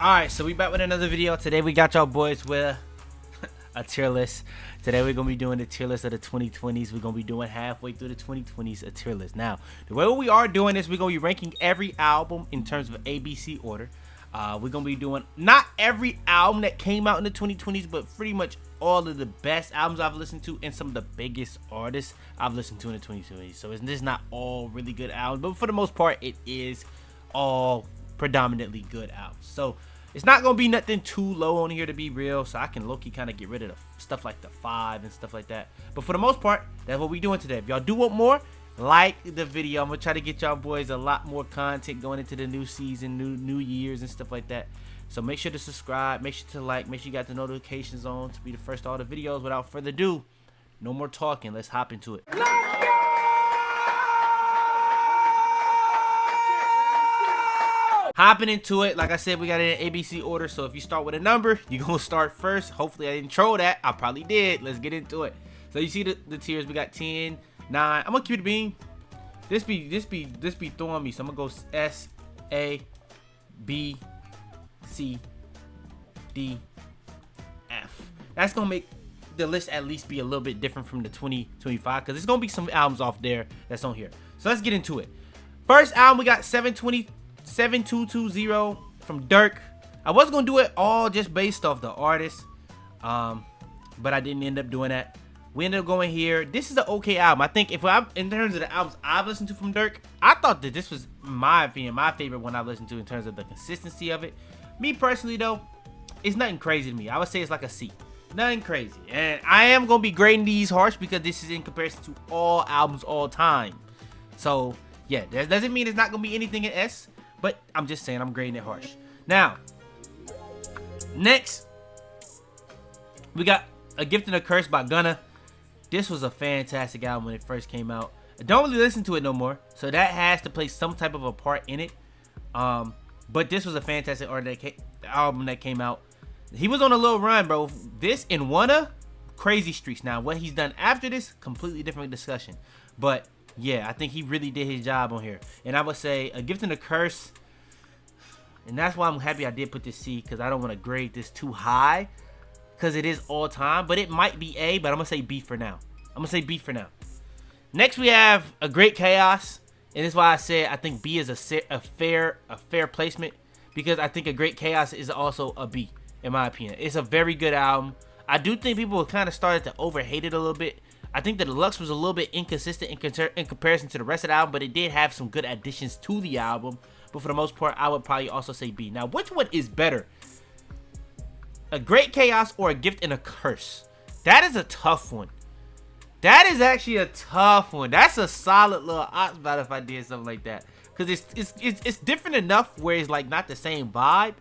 Alright, so we back with another video. Today we got y'all boys with a tier list. Today we're going to be doing the tier list of the 2020s. We're going to be doing halfway through the 2020s a tier list. Now, the way we are doing this, we're going to be ranking every album in terms of ABC order. We're going to be doing not every album that came out in the 2020s, but pretty much all of the best albums I've listened to and some of the biggest artists I've listened to in the 2020s. So this is not all really good albums, but for the most part, it is all predominantly good albums. So it's not gonna be nothing too low on here, to be real, so I can low-key kind of get rid of the stuff like the 5 and stuff like that. But for the most part, that's what we doing today. If y'all do want more, like the video. I'm gonna try to get y'all boys a lot more content going into the new season, new years and stuff like that. So make sure to subscribe, make sure to like, make sure you got the notifications on to be the first to all the videos. Without further ado, no more talking, let's hop into it. Hopping into it, like I said, we got it in ABC order, so if you start with a number, you're gonna start first. Hopefully I didn't troll that. I probably did. Let's get into it. So you see the tiers, we got 10, 9. I'm gonna keep it being. This be throwing me, so I'm gonna go S, A, B, C, D, F. That's gonna make the list at least be a little bit different from the 2025, because there's gonna be some albums off there that's on here. So let's get into it. First album, we got 7220 from Dirk. I was gonna do it all just based off the artist, but I didn't end up doing that. We ended up going here. This is an okay album. I think if I'm in terms of the albums I've listened to from Dirk, I thought that this was, in my opinion, my favorite one I've listened to in terms of the consistency of it. Me personally though, it's nothing crazy to me. I would say it's like a C. Nothing crazy. And I am gonna be grading these harsh because this is in comparison to all albums all time. So yeah, that doesn't mean it's not gonna be anything in S. But I'm just saying I'm grading it harsh. Now, next, we got A Gift and a Curse by Gunna. This was a fantastic album when it first came out. I don't really listen to it no more, so that has to play some type of a part in it. But this was a fantastic album that came out. He was on a little run, bro. This and Wanna, crazy streaks. Now, what he's done after this, completely different discussion. But yeah, I think he really did his job on here. And I would say A Gift and a Curse. And that's why I'm happy I did put this C, because I don't want to grade this too high, because it is all time. But it might be A, but I'm going to say B for now. Next, we have A Great Chaos. And this is why I said I think B is a fair placement, because I think A Great Chaos is also a B, in my opinion. It's a very good album. I do think people kind of started to overhate it a little bit. I think the deluxe was a little bit inconsistent in comparison to the rest of the album, but it did have some good additions to the album. But for the most part, I would probably also say B. Now, which one is better? A Great Chaos or A Gift and a Curse? That is a tough one. That is actually a tough one. That's a solid little ops battle if I did something like that. Because it's different enough where it's like not the same vibe,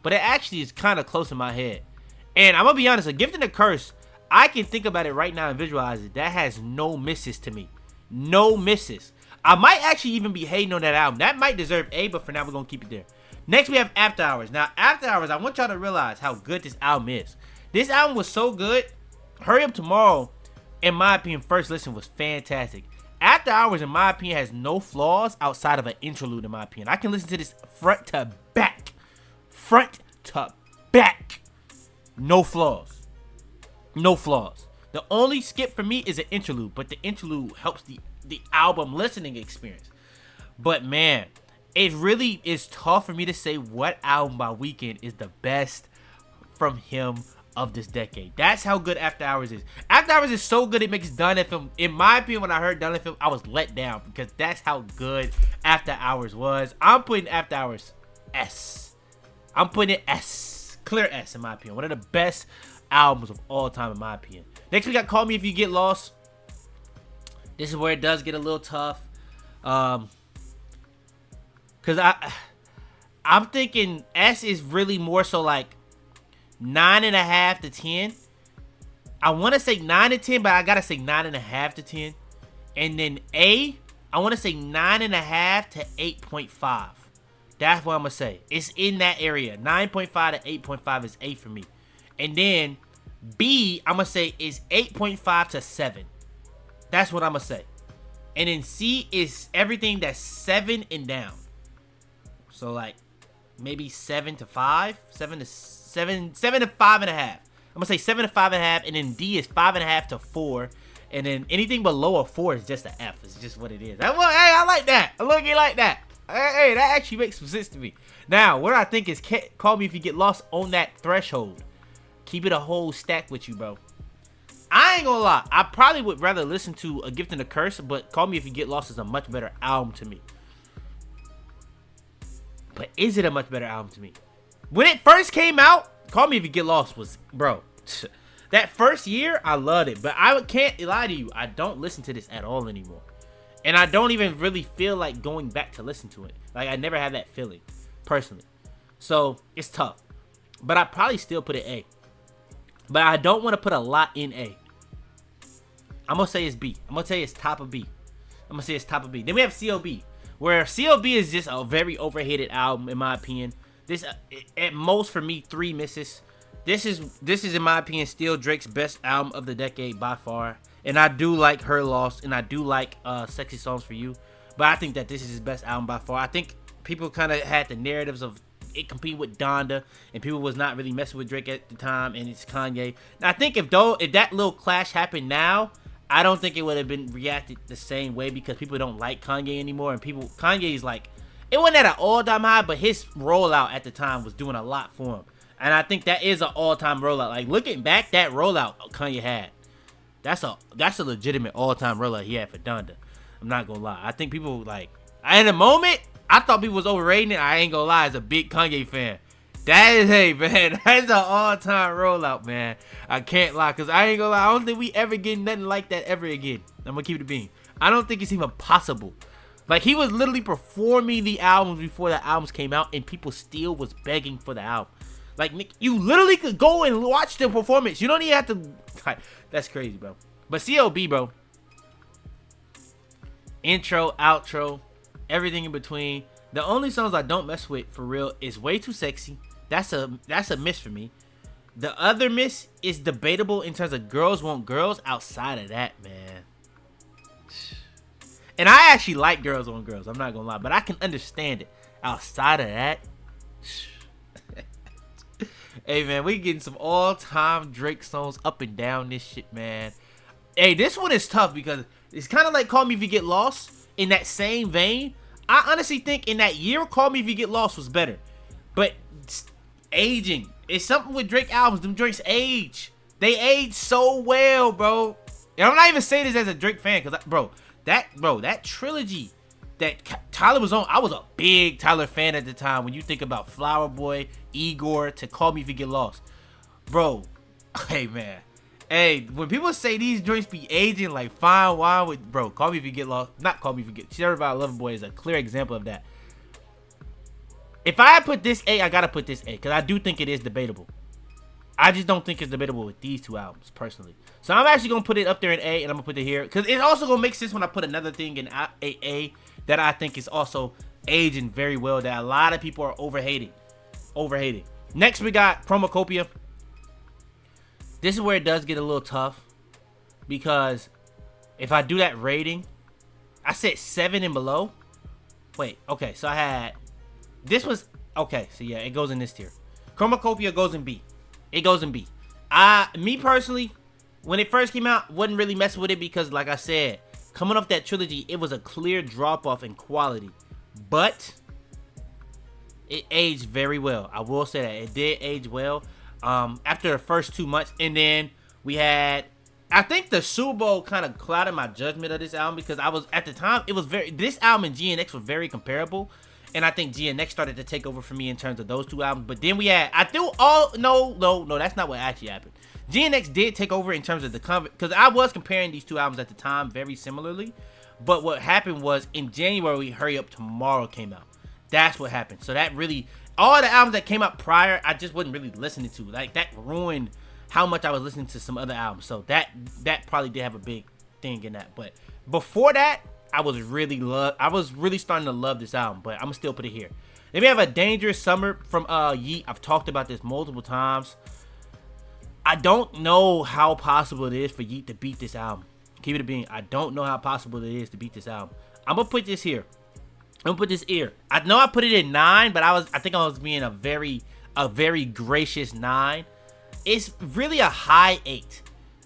but it actually is kind of close in my head. And I'm going to be honest, A Gift and a Curse, I can think about it right now and visualize it. That has no misses to me. No misses. I might actually even be hating on that album. That might deserve A, but for now, we're going to keep it there. Next, we have After Hours. Now, After Hours, I want y'all to realize how good this album is. This album was so good. Hurry Up Tomorrow, in my opinion, first listen was fantastic. After Hours, in my opinion, has no flaws outside of an interlude, in my opinion. I can listen to this front to back. Front to back. No flaws. No flaws. The only skip for me is an interlude, but the interlude helps the album listening experience. But man, it really is tough for me to say what album by Weeknd is the best from him of this decade. That's how good After Hours is. After Hours is so good it makes Donda film. In my opinion, when I heard Donda film, I was let down because that's how good After Hours was. I'm putting After Hours S. I'm putting it S. Clear S in my opinion. One of the best albums of all time in my opinion. Next we got Call Me If You Get Lost. This is where it does get a little tough, because I'm thinking S is really more so like 9.5 to 10. I want to say 9 to 10, but I gotta say 9.5 to 10. And then A, I want to say 9.5 to 8.5. That's what I'm gonna say. It's in that area. 9.5 to 8.5 is A for me. And then B, I'm gonna say is 8.5 to 7. That's what I'm gonna say. And then C is everything that's 7 and down. So like maybe 7 to 5, 7 to 5.5. I'm gonna say 7 to 5.5, and then D is 5.5 to 4, and then anything below a 4 is just an F. It's just what it is. Hey, I like that. I look like that. Hey, that actually makes some sense to me. Now, what I think is, call me if you get lost on that threshold. Keep it a whole stack with you, bro. I ain't gonna lie. I probably would rather listen to A Gift and a Curse, but Call Me If You Get Lost is a much better album to me. But is it a much better album to me? When it first came out, Call Me If You Get Lost was, bro. That first year, I loved it. But I can't lie to you. I don't listen to this at all anymore. And I don't even really feel like going back to listen to it. Like, I never had that feeling, personally. So, it's tough. But I probably still put it A. But I don't want to put a lot in A. I'm going to say it's B. I'm going to say it's top of B. Then we have CLB. Where CLB is just a very overhated album, in my opinion. This, at most for me, 3 misses. This is, in my opinion, still Drake's best album of the decade by far. And I do like Her Lost. And I do like Sexy Songs for You. But I think that this is his best album by far. I think people kind of had the narratives of it compete with Donda, and people was not really messing with Drake at the time, and it's Kanye. Now, I think if that little clash happened now, I don't think it would have been reacted the same way, because people don't like Kanye anymore, and Kanye's like, it wasn't at an all-time high, but his rollout at the time was doing a lot for him, and I think that is an all-time rollout. Like, looking back, that rollout Kanye had, that's a legitimate all-time rollout he had for Donda. I'm not gonna lie. I think people, like, in the moment, I thought people was overrating it. I ain't gonna lie, as a big Kanye fan. That is, hey, man, that's an all-time rollout, man. I can't lie, because I ain't gonna lie, I don't think we ever get nothing like that ever again. I'm gonna keep it a bean. I don't think it's even possible. Like, he was literally performing the albums before the albums came out, and people still was begging for the album. Like, Nick, you literally could go and watch the performance. You don't even have to, like, that's crazy, bro. But CLB, bro. Intro, outro, everything in between. The only songs I don't mess with for real is Way Too Sexy. That's a miss for me. The other miss is debatable in terms of Girls Want Girls. Outside of that, man. And I actually like Girls Want Girls. I'm not gonna lie, but I can understand it. Outside of that, hey man, we getting some all-time Drake songs up and down this shit, man. Hey, this one is tough because it's kind of like Call Me If You Get Lost. In that same vein, I honestly think in that year, Call Me If You Get Lost was better. But aging, it's something with Drake albums. Them Drake's age. They age so well, bro. And I'm not even saying this as a Drake fan, because, that trilogy that Tyler was on, I was a big Tyler fan at the time. When you think about Flower Boy, Igor, to Call Me If You Get Lost. Bro, hey, man. Hey, when people say these joints be aging like fine wine with, bro, Call Me If You Get Lost, not Call Me If You Get, Certified Lover Boy is a clear example of that. If I put this A, I gotta put this A, because I do think it is debatable. I just don't think it's debatable with these two albums, personally. So I'm actually gonna put it up there in A, and I'm gonna put it here, because it's also gonna make sense when I put another thing in A that I think is also aging very well, that a lot of people are overhating. Next, we got Chromacopia. This is where it does get a little tough, because if I do that rating, I said 7 and below. Wait, okay, so I had, this was, okay, so yeah, it goes in this tier. Chromacopia goes in B. It goes in B. Me personally, when it first came out, wasn't really messing with it, because like I said, coming off that trilogy, it was a clear drop-off in quality. But it aged very well. I will say that. It did age well. After the first 2 months, and then we had, I think the Super Bowl kind of clouded my judgment of this album, because I was, at the time, it was this album and GNX were very comparable, and I think GNX started to take over for me in terms of those two albums. But then we had, no, that's not what actually happened. GNX did take over in terms of the because I was comparing these two albums at the time very similarly, but what happened was in January, Hurry Up Tomorrow came out. That's what happened. So that really, all the albums that came out prior, I just wasn't really listening to. Like, that ruined how much I was listening to some other albums. So that probably did have a big thing in that. But before that, I was really starting to love this album. But I'm gonna still put it here. Then we have A Dangerous Summer from Yeat. I've talked about this multiple times. I don't know how possible it is for Yeat to beat this album. Keep it a bean. I don't know how possible it is to beat this album. I'm gonna put this here. I'm gonna put this here. I know I put it in 9, but I think I was being a very gracious 9. It's really a high 8.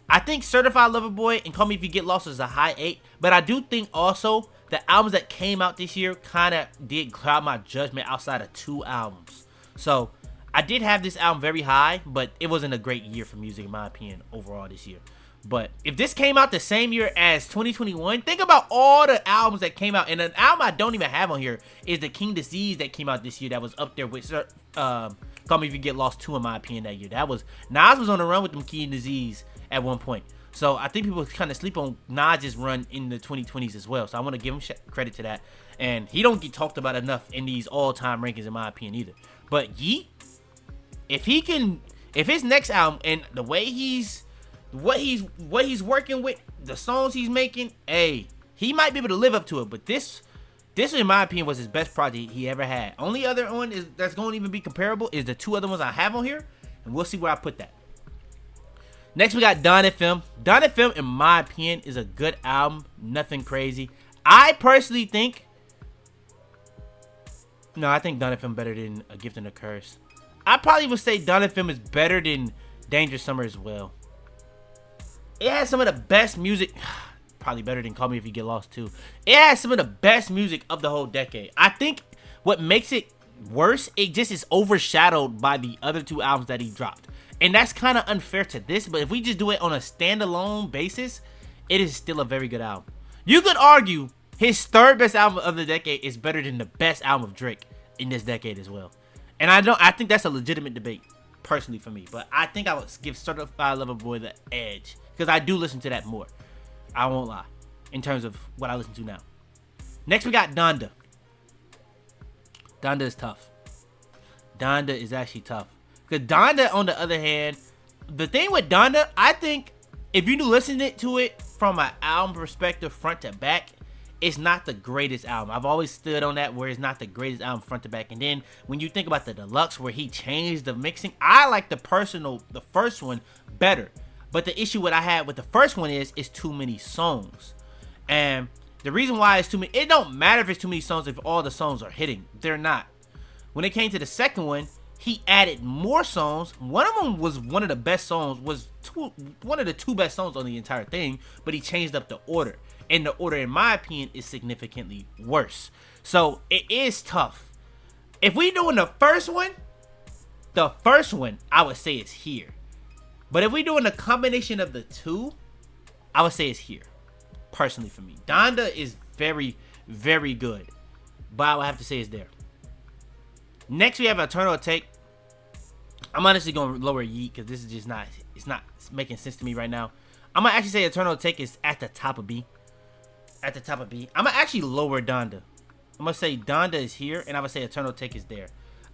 I think Certified Lover Boy and Call Me If You Get Lost is a high 8, but I do think also the albums that came out this year kind of did cloud my judgment outside of 2 albums. So I did have this album very high, but it wasn't a great year for music in my opinion overall this year. But if this came out the same year as 2021, think about all the albums that came out. And an album I don't even have on here is the King Disease that came out this year that was up there with Call Me If You Get Lost 2 in my opinion that year. That was, Nas was on the run with them King Disease at one point. So I think people kind of sleep on Nas' run in the 2020s as well. So I want to give him credit to that. And he don't get talked about enough in these all-time rankings in my opinion either. But Yeat, if his next album and the way what he's working with, the songs he's making, hey, he might be able to live up to it. But this in my opinion was his best project he ever had. Only other one that's going to even be comparable is the 2 other ones I have on here, and we'll see where I put that. Next we got Donda Film. Donda Film in my opinion is a good album, nothing crazy. I personally think, no, I think Donda Film better than A Gift and a Curse. I probably would say Donda Film is better than Dangerous Summer as well. It has some of the best music. Probably better than Call Me If You Get Lost too. It has some of the best music of the whole decade. I think what makes it worse, it just is overshadowed by the other 2 albums that he dropped. And that's kind of unfair to this, but if we just do it on a standalone basis, it is still a very good album. You could argue his 3rd best album of the decade is better than the best album of Drake in this decade as well. And I think that's a legitimate debate, personally for me. But I think I would give Certified Lover Boy the edge, because I do listen to that more. I won't lie, in terms of what I listen to now. Next we got Donda. Donda is tough. Donda is actually tough. Because Donda, on the other hand, the thing with Donda, I think if you listen to it from an album perspective, front to back, it's not the greatest album. I've always stood on that, where it's not the greatest album front to back. And then when you think about the deluxe, where he changed the mixing, I like the first one better. But the issue what I had with the first one is it's too many songs. And the reason why it's too many, it don't matter if it's too many songs if all the songs are hitting. They're not. When it came to the second one, he added more songs. One of them was one of the best songs, one of the 2 best songs on the entire thing, but he changed up the order. And the order, in my opinion, is significantly worse. So it is tough. If we doing the first one, I would say it's here. But if we doing a combination of the 2, I would say it's here. Personally for me. Donda is very, very good. But I would have to say it's there. Next we have Eternal Atake. I'm honestly going to lower Yeat because this is just not, it's not making sense to me right now. I'm going to actually say Eternal Atake is at the top of B. At the top of B. I'm going to actually lower Donda. I'm going to say Donda is here, and I'm going to say Eternal Atake is there.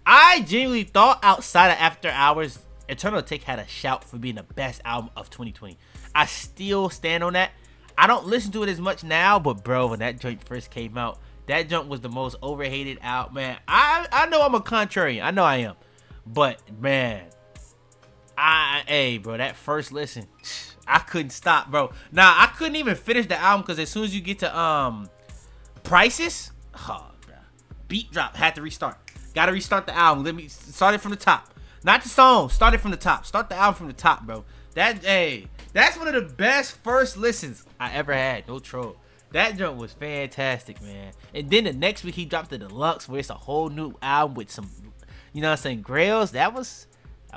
I genuinely thought outside of After Hours, Eternal Atake had a shout for being the best album of 2020. I still stand on that. I don't listen to it as much now, but bro, when that joint first came out, that joint was the most overhated album, man. I know I'm a contrarian. I know I am. But, man, hey, bro, that first listen, I couldn't stop, bro. Nah, I couldn't even finish the album because as soon as you get to Prices, oh, bro, beat drop, had to restart. Got to restart the album. Let me start it from the top. Not the song. Start it from the top. Start the album from the top, bro. That's one of the best first listens I ever had. No troll. That joint was fantastic, man. And then the next week he dropped the deluxe, where it's a whole new album with some, you know what I'm saying, grails. That was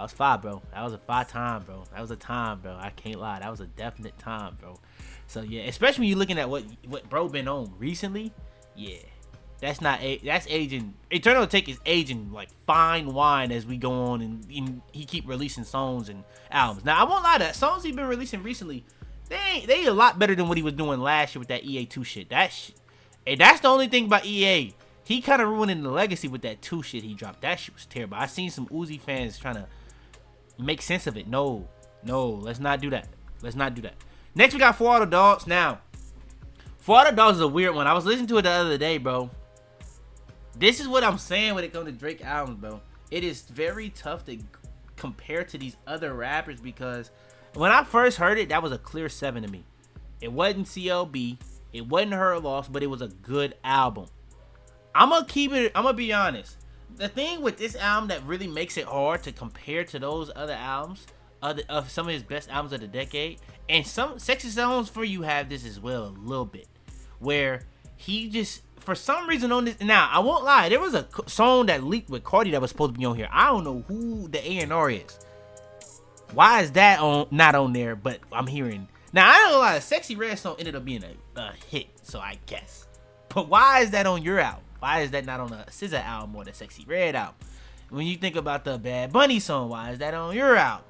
fire, bro. That was a fire time, bro. That was a time, bro. I can't lie. That was a definite time, bro. So yeah, especially when you're looking at what bro been on recently. Yeah. That's aging. Eternal Atake is aging like fine wine as we go on, and he keep releasing songs and albums. Now I won't lie, that songs he been releasing recently, they a lot better than what he was doing last year with that EA2 shit. And that's the only thing about EA. He kind of ruining the legacy with that 2 shit he dropped. That shit was terrible. I seen some Uzi fans trying to make sense of it. No, let's not do that. Let's not do that. Next we got For All the Dogs. Now, For All the Dogs is a weird one. I was listening to it the other day, bro. This is what I'm saying when it comes to Drake albums, bro. It is very tough to compare to these other rappers because when I first heard it, that was a clear 7 to me. It wasn't CLB. It wasn't Her Loss, but it was a good album. I'm gonna keep it. I'm gonna be honest. The thing with this album that really makes it hard to compare to those other albums, other of some of his best albums of the decade, and some Sexy Songs for You have this as well a little bit, where he just for some reason on this. Now I won't lie, there was a song that leaked with Carti that was supposed to be on here. I don't know who the A&R is. Why is that on not on there? But I'm hearing now. I don't know why. Sexy Red song ended up being a hit, so I guess. But why is that on your album? Why is that not on a SZA album or the Sexy Red album? When you think about the Bad Bunny song, why is that on your album?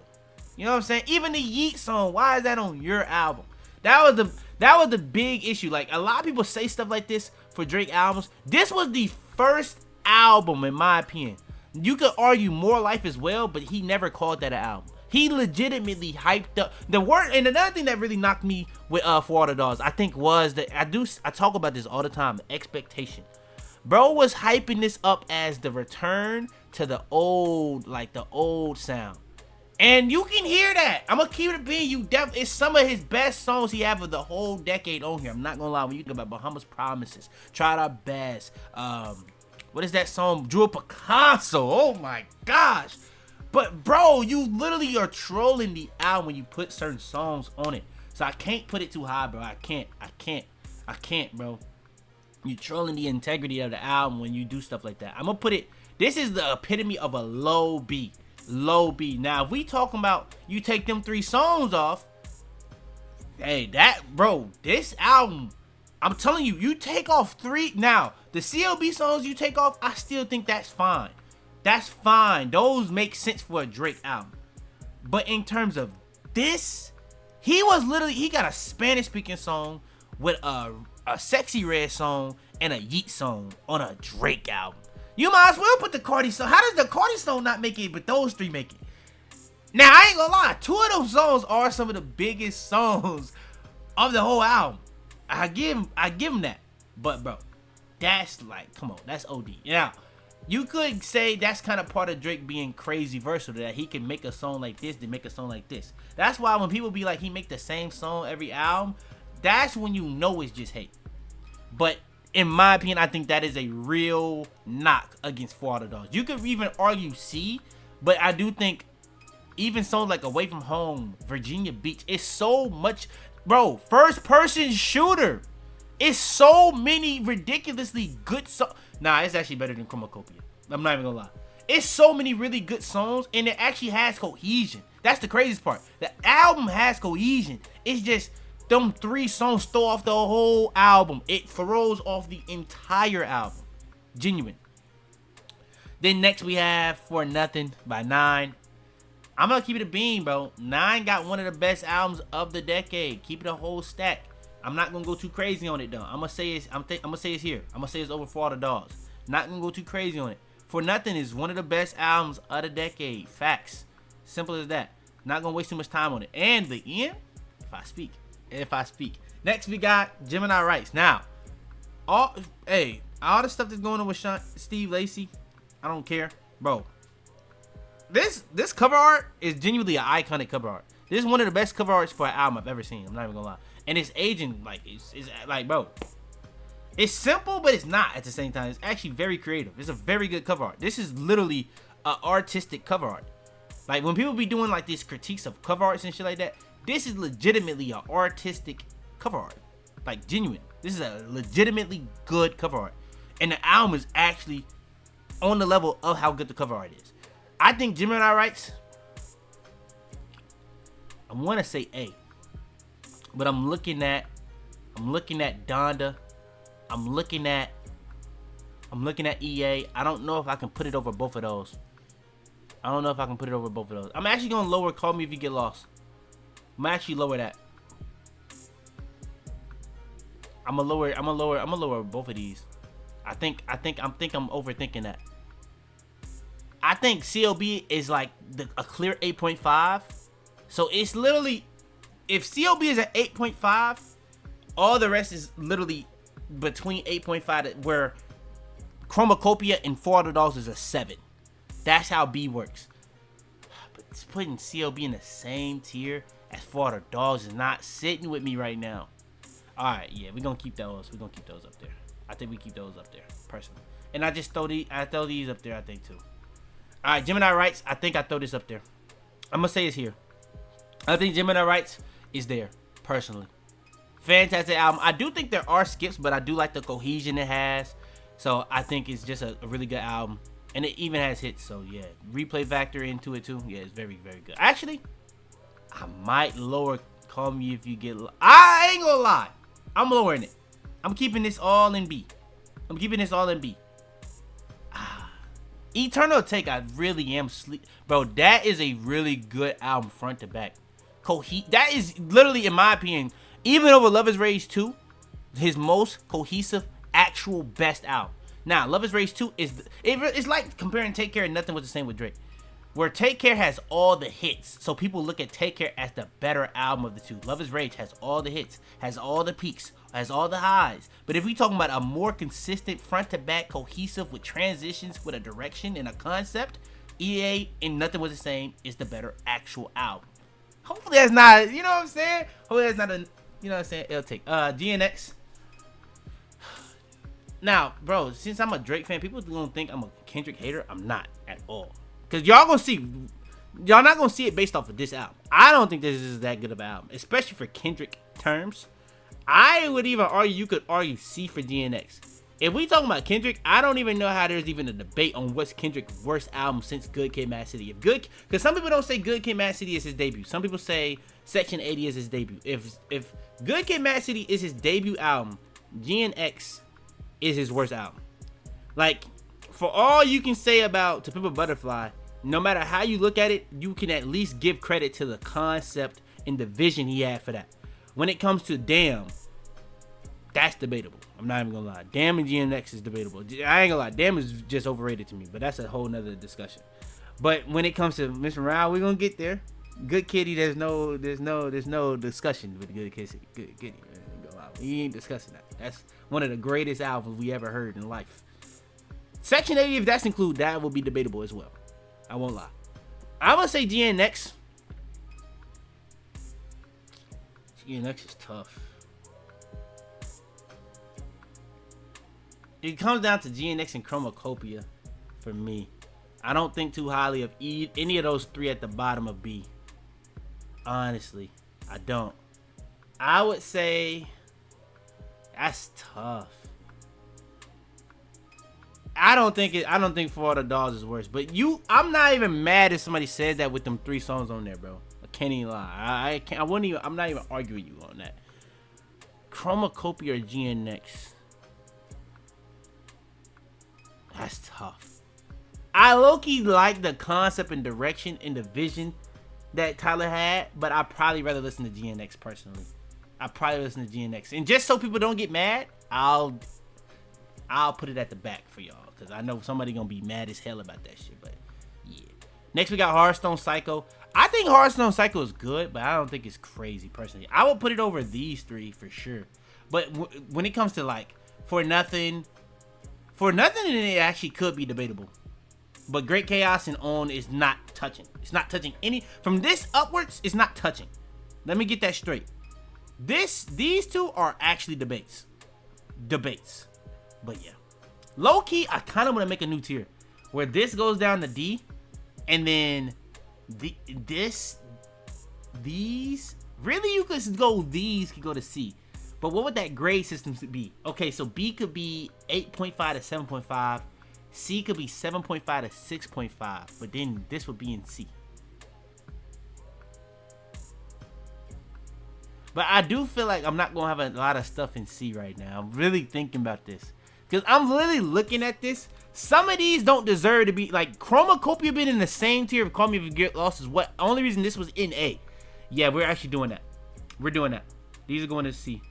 You know what I'm saying? Even the Yeat song, why is that on your album? That was the big issue. Like a lot of people say stuff like this for Drake albums. This was the first album, in my opinion. You could argue More Life as well, but he never called that an album. He legitimately hyped up the word. And another thing that really knocked me with For All the Dogs, I think, was that I talk about this all the time. Expectation. Bro was hyping this up as the return to the old sound. And you can hear that. I'm gonna keep it being it's some of his best songs he have of the whole decade on here. I'm not gonna lie. When you think about Bahamas Promises, Tried Our Best, what is that song? Drew Up a Console. Oh my gosh. But bro, you literally are trolling the album when you put certain songs on it. So I can't put it too high, bro. I can't, bro. You trolling the integrity of the album when you do stuff like that. I'm gonna put it. This is the epitome of a low B. Low B. Now, if we talking about you take them 3 songs off, hey, this album, I'm telling you, you take off 3. Now, the CLB songs you take off, I still think that's fine. That's fine. Those make sense for a Drake album. But in terms of this, he got a Spanish speaking song with a Sexy Red song and a Yeat song on a Drake album. You might as well put the Carti song. How does the Carti song not make it, but those 3 make it? Now, I ain't gonna lie. 2 of those songs are some of the biggest songs of the whole album. I give him that. But, bro, that's like, come on. That's OD. Now, you could say that's kind of part of Drake being crazy versatile, that he can make a song like this, then make a song like this. That's why when people be like, he make the same song every album, that's when you know it's just hate. But in my opinion, I think that is a real knock against For All the Dogs. You could even argue C, but I do think even songs like Away From Home, Virginia Beach, it's so much, bro, first person shooter. It's so many ridiculously good songs. Nah, it's actually better than Chromacopia. I'm not even gonna lie. It's so many really good songs, and it actually has cohesion. That's the craziest part. The album has cohesion. It's just them 3 songs throw off the whole album. It throws off the entire album. Genuine. Then next we have For Nothing by 9. I'm gonna keep it a beam, bro. 9 got one of the best albums of the decade. Keep it a whole stack. I'm not gonna go too crazy on it though. I'm gonna say it's here. I'm gonna say it's over For All the Dogs. Not gonna go too crazy on it. For Nothing is one of the best albums of the decade. Facts. Simple as that. Not gonna waste too much time on it. And the end, if I speak. Next we got Gemini Rights. Now, all the stuff that's going on with Steve Lacy, I don't care, bro. This cover art is genuinely an iconic cover art. This is one of the best cover arts for an album I've ever seen. I'm not even gonna lie. And it's aging like it's like, bro. It's simple, but it's not at the same time. It's actually very creative. It's a very good cover art. This is literally an artistic cover art. Like when people be doing like these critiques of cover arts and shit like that, this is legitimately an artistic cover art. Like genuine. This is a legitimately good cover art. And the album is actually on the level of how good the cover art is. I think Gemini Rights, I want to say A. But I'm looking at Donda. I'm looking at EA. I don't know if I can put it over both of those. I'm actually gonna lower Call Me If You Get Lost. I'm actually lower that. I'm gonna lower both of these. I think I'm overthinking that. I think CLB is like a clear 8.5. So it's literally, if CLB is at 8.5, all the rest is literally between 8.5, where Chromacopia and For All the Dogs is a 7. That's how B works. But putting CLB in the same tier as For All the Dogs is not sitting with me right now. Alright, yeah, we're gonna keep those. Up there. I think we keep those up there, personally. and I just throw these up there. I think too. All right, Gemini Rights. I think I throw this up there. I'm gonna say it's here. I think Gemini Rights is there personally. Fantastic album. I do think there are skips, but I do like the cohesion it has. So I think it's just a really good album. And it even has hits. So yeah, replay factor into it too. Yeah, it's very, very good. Actually, I might lower Call Me If You Get Lost. I ain't gonna lie. I'm lowering it. I'm keeping this all in B. Eternal Atake, I really am sleep. Bro, that is a really good album front to back. That is literally, in my opinion, even over Love Is Rage 2, his most cohesive, actual best album. Now, Love Is Rage 2 it's like comparing Take Care and Nothing Was the Same with Drake. Where Take Care has all the hits, so people look at Take Care as the better album of the two. Love Is Rage has all the hits, has all the peaks, has all the highs. But if we talking about a more consistent front-to-back, cohesive with transitions, with a direction and a concept, EA and Nothing Was the Same is the better actual album. Hopefully that's not, you know what I'm saying? Hopefully that's not a, you know what I'm saying? It'll take. GNX. Now, bro, since I'm a Drake fan, people gonna think I'm a Kendrick hater. I'm not at all. Cause y'all not gonna see it based off of this album. I don't think this is that good of an album, especially for Kendrick terms. I would even argue, you could argue C for DNX. If we talking about Kendrick, I don't even know how there's even a debate on what's Kendrick's worst album since Good Kid, Mad City. Because some people don't say Good Kid, Mad City is his debut. Some people say Section 80 is his debut. If Good Kid, Mad City is his debut album, GNX is his worst album. Like, for all you can say about To Pimp a Butterfly, no matter how you look at it, you can at least give credit to the concept and the vision he had for that. When it comes to Damn, that's debatable. I'm not even gonna lie. Damn and GNX is debatable. I ain't gonna lie. Damn is just overrated to me, but that's a whole nother discussion. But when it comes to Mr. Rao, we're gonna get there. Good Kitty, there's no discussion with Good Kitty. Good Kitty. We ain't discussing that. That's one of the greatest albums we ever heard in life. Section 80, if that's included, that will be debatable as well. I won't lie. I'm gonna say GNX. GNX is tough. It comes down to GNX and Chromacopia for me. I don't think too highly of any of those three at the bottom of B. Honestly, I don't. I would say that's tough. I don't think For All the Dogs is worse. But I'm not even mad if somebody said that with them 3 songs on there, bro. I can't even lie. I'm not even arguing you on that. Chromacopia or GNX? That's tough. I low-key like the concept and direction and the vision that Tyler had, but I'd probably rather listen to GNX personally. I'd probably listen to GNX. And just so people don't get mad, I'll put it at the back for y'all, because I know somebody gonna be mad as hell about that shit. But yeah. Next we got Hearthstone Psycho. I think Hearthstone Psycho is good, but I don't think it's crazy personally. I would put it over these 3 for sure. But when it comes to like For Nothing, it actually could be debatable. But Great Chaos and On is not touching. It's not touching any. From this upwards, it's not touching. Let me get that straight. These 2 are actually debates. But yeah. Low key, I kind of want to make a new tier where this goes down to D, and then these really you could go, these could go to C. But what would that grade system be? Okay, so B could be 8.5 to 7.5. C could be 7.5 to 6.5. But then this would be in C. But I do feel like I'm not going to have a lot of stuff in C right now. I'm really thinking about this. Because I'm really looking at this. Some of these don't deserve to be, like, Chromacopia being in the same tier of Call Me If You Get Lost is what, only reason this was in A. Yeah, we're actually doing that. We're doing that. These are going to C.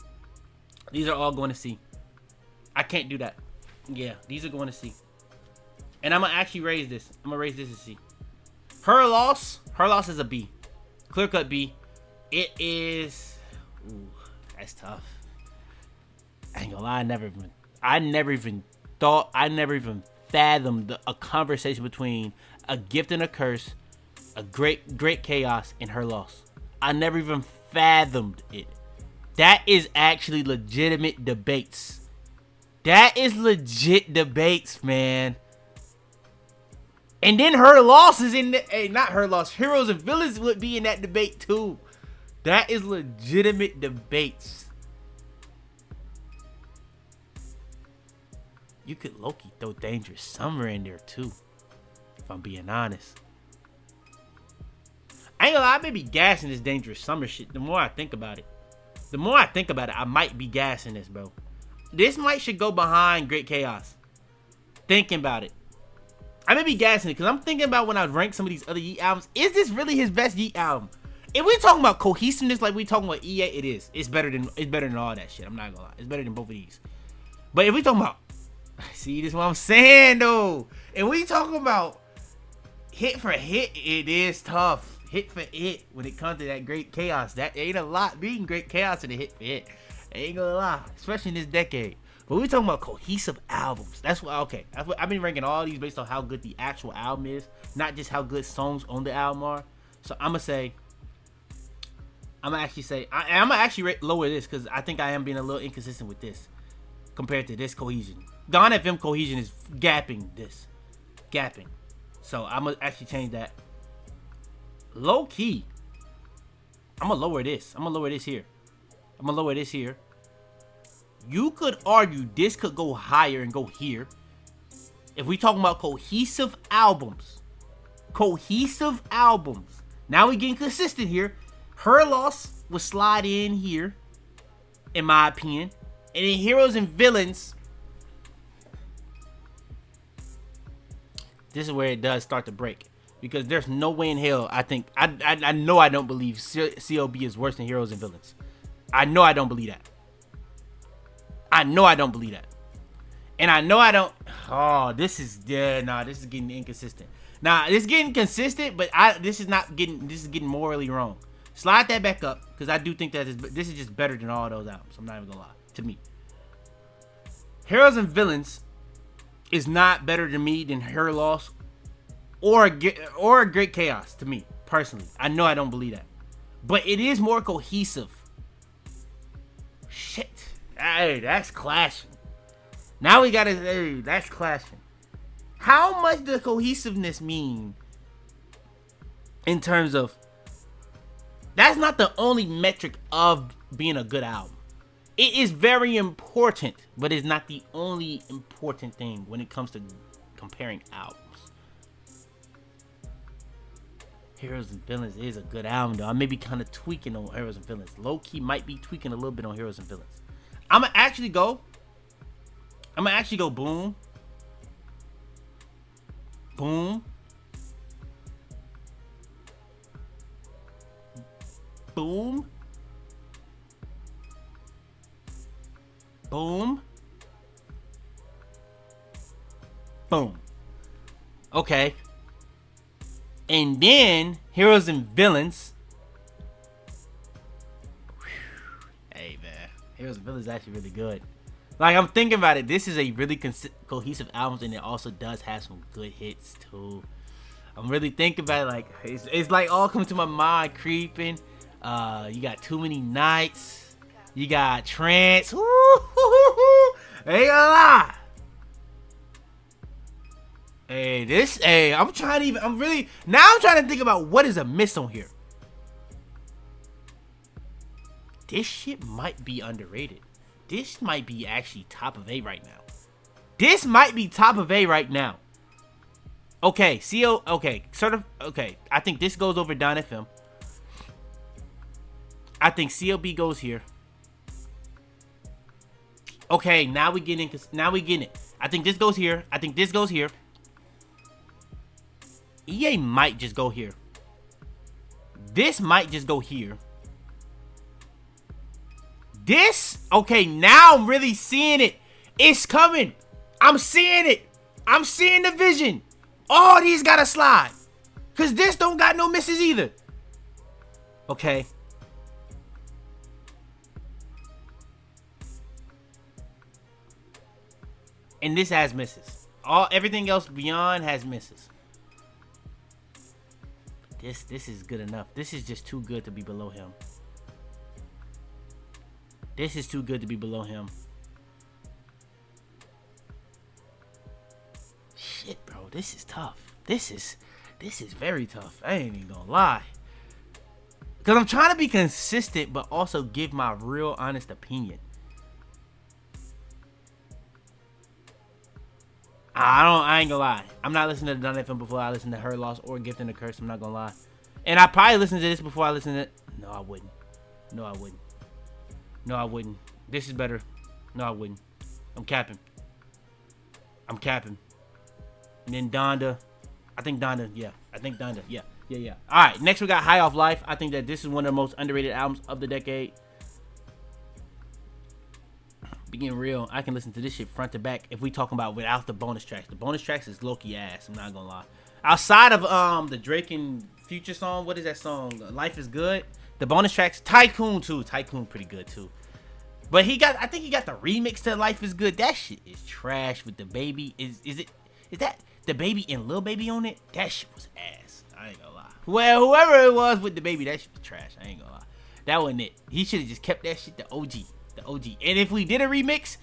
These are all going to C. I can't do that. Yeah, these are going to C. And I'm going to actually raise this. I'm going to raise this to C. Her Loss is a B. Clear cut B. It is... Ooh, that's tough. I ain't gonna lie, I never even fathomed a conversation between A Gift and a Curse, a great Chaos, and Her Loss. I never even fathomed it. That is actually legitimate debates. That is legit debates, man. And then her loss is in the, not her loss. Heroes and Villains would be in that debate too. That is legitimate debates. You could low-key throw Dangerous Summer in there too, if I'm being honest. I ain't gonna lie, I may be gassing this Dangerous Summer shit. The more I think about it, I might be gassing this, bro. This should go behind Great Chaos. Thinking about it. I may be gassing it because I'm thinking about when I rank some of these other Yeat albums. Is this really his best Yeat album? If we're talking about cohesiveness like we talking about EA, it is. It's better than all that shit. I'm not gonna lie. It's better than both of these. But if we talking about, see, this is what I'm saying though. If we talking about hit for hit, it is tough. Hit for hit when it comes to that Great Chaos. That ain't a lot beating Great Chaos in the hit for hit. I ain't gonna lie, especially in this decade. But we're talking about cohesive albums. That's what, okay. That's what I've been ranking all these based on how good the actual album is, not just how good songs on the album are. So I'm gonna actually lower this because I think I am being a little inconsistent with this compared to this cohesion. Gone FM cohesion is gapping this, So I'm gonna actually change that. Low key, I'm gonna lower this. I'm gonna lower this here. You could argue this could go higher and go here. If we talking about cohesive albums. Now we getting consistent here. Her Loss will slide in here, in my opinion. And then Heroes and Villains, this is where it does start to break. Because there's no way in hell I know I don't believe CLB is worse than Heroes and Villains. I know I don't believe that. And I know I don't. Oh, this is getting inconsistent. This is getting consistent, but this is getting morally wrong. Slide that back up because I do think that this is just better than all those albums. I'm not even gonna lie. To me, Heroes and Villains is not better to me than Her Loss or Great Chaos to me personally. I know I don't believe that, but it is more cohesive. Shit. Hey, that's clashing. Now we gotta, hey, that's clashing. How much does cohesiveness mean in terms of, that's not the only metric of being a good album. It is very important, but it's not the only important thing when it comes to comparing albums. Heroes and Villains is a good album though. I may be kind of tweaking on Heroes and Villains. Low-key might be tweaking a little bit on Heroes and Villains. I'm gonna actually go boom. Boom. Boom. Boom. Boom. Okay. And then Heroes and Villains. Hey man, Heroes and Villains is actually really good. Like, I'm thinking about it, this is a really cohesive album, and it also does have some good hits too. I'm really thinking about it, like it's like all coming to my mind, creeping. You got Too Many Nights. You got Trance. Ain't gonna lie. Hey, I'm trying to think about what is a miss on here. This shit might be underrated. This might be actually top of A right now. Okay, okay. I think this goes over Donda FM. I think CLB goes here. Okay, now we getting it. I think this goes here. EA might just go here. This might just go here. This, okay, now I'm really seeing it. It's coming. I'm seeing it. I'm seeing the vision. All these gotta slide. Cause this don't got no misses either. Okay. And this has misses. Everything else beyond has misses. This is good enough. This is just too good to be below him. this is tough. This is very tough. I ain't even gonna lie. Because I'm trying to be consistent, but also give my real honest opinion. I ain't gonna lie. I'm not listening to Donda before I listen to Her Loss or Gift and the Curse. I'm not gonna lie. And I probably listen to this before I listen to it. No, I wouldn't. No, I wouldn't. No, I wouldn't. This is better. No, I wouldn't. I'm capping. I'm capping. And then Donda. I think Donda. Yeah. Yeah. All right. Next, we got High Off Life. I think that this is one of the most underrated albums of the decade. Being real, I can listen to this shit front to back if we talking about without the bonus tracks. The bonus tracks is low-key ass. I'm not gonna lie. Outside of the Drake and Future song, what is that song? Life is Good. The bonus tracks, Tycoon too. Tycoon pretty good too. But I think he got the remix to Life is Good. That shit is trash with the baby. Is that the baby and Lil Baby on it? That shit was ass. I ain't gonna lie. Well, whoever it was with the baby, that shit was trash. I ain't gonna lie. That wasn't it. He should have just kept that shit the OG. The OG. And if we did a remix,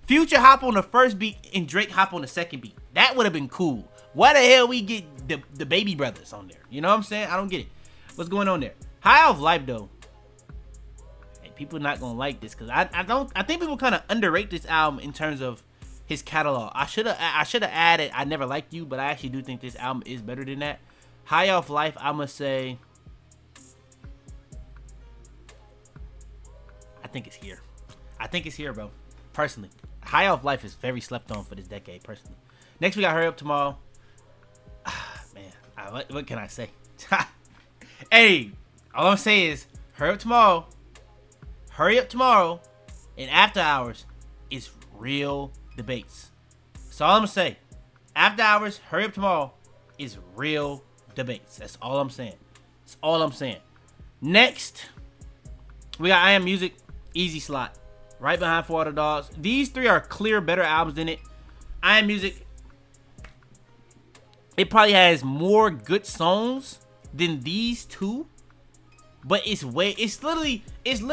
Future hop on the first beat and Drake hop on the second beat. That would have been cool. Why the hell we get the baby brothers on there? You know what I'm saying? I don't get it. What's going on there? High Off Life though. Hey, people not gonna like this because I think people kind of underrate this album in terms of his catalog. I should have added I Never Liked You, but I actually do think this album is better than that. High Off Life, I must say, I think it's here. I think it's here, bro. Personally, High Off Life is very slept on for this decade. Personally, next we got Hurry Up Tomorrow. Man, what can I say? Hey, all I'm saying is Hurry Up Tomorrow. Hurry Up Tomorrow, and After Hours is real debates. That's all I'm gonna say. After Hours, Hurry Up Tomorrow is real debates. That's all I'm saying. That's all I'm saying. Next, we got I Am Music, Easy Slot, right behind For All the Dogs. These three are clear better albums than it. I Am Music, it probably has more good songs than these two, but it's literally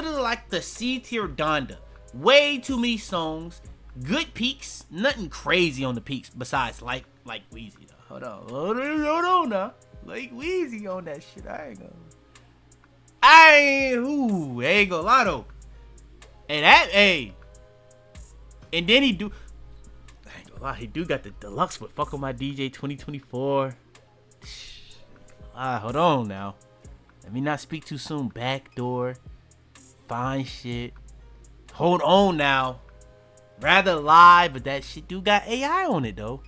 like the C tier Donda. Way too many songs, good peaks, nothing crazy on the peaks besides like Weezy though. Hold on now. Like Weezy on that shit. I ain't gonna lie though. And and then I ain't gonna lie, he do got the deluxe with Fuck On My DJ 2024. Hold on now. Let me not speak too soon. Backdoor. Fine shit. Hold on now. Rather Lie, but that shit do got AI on it though.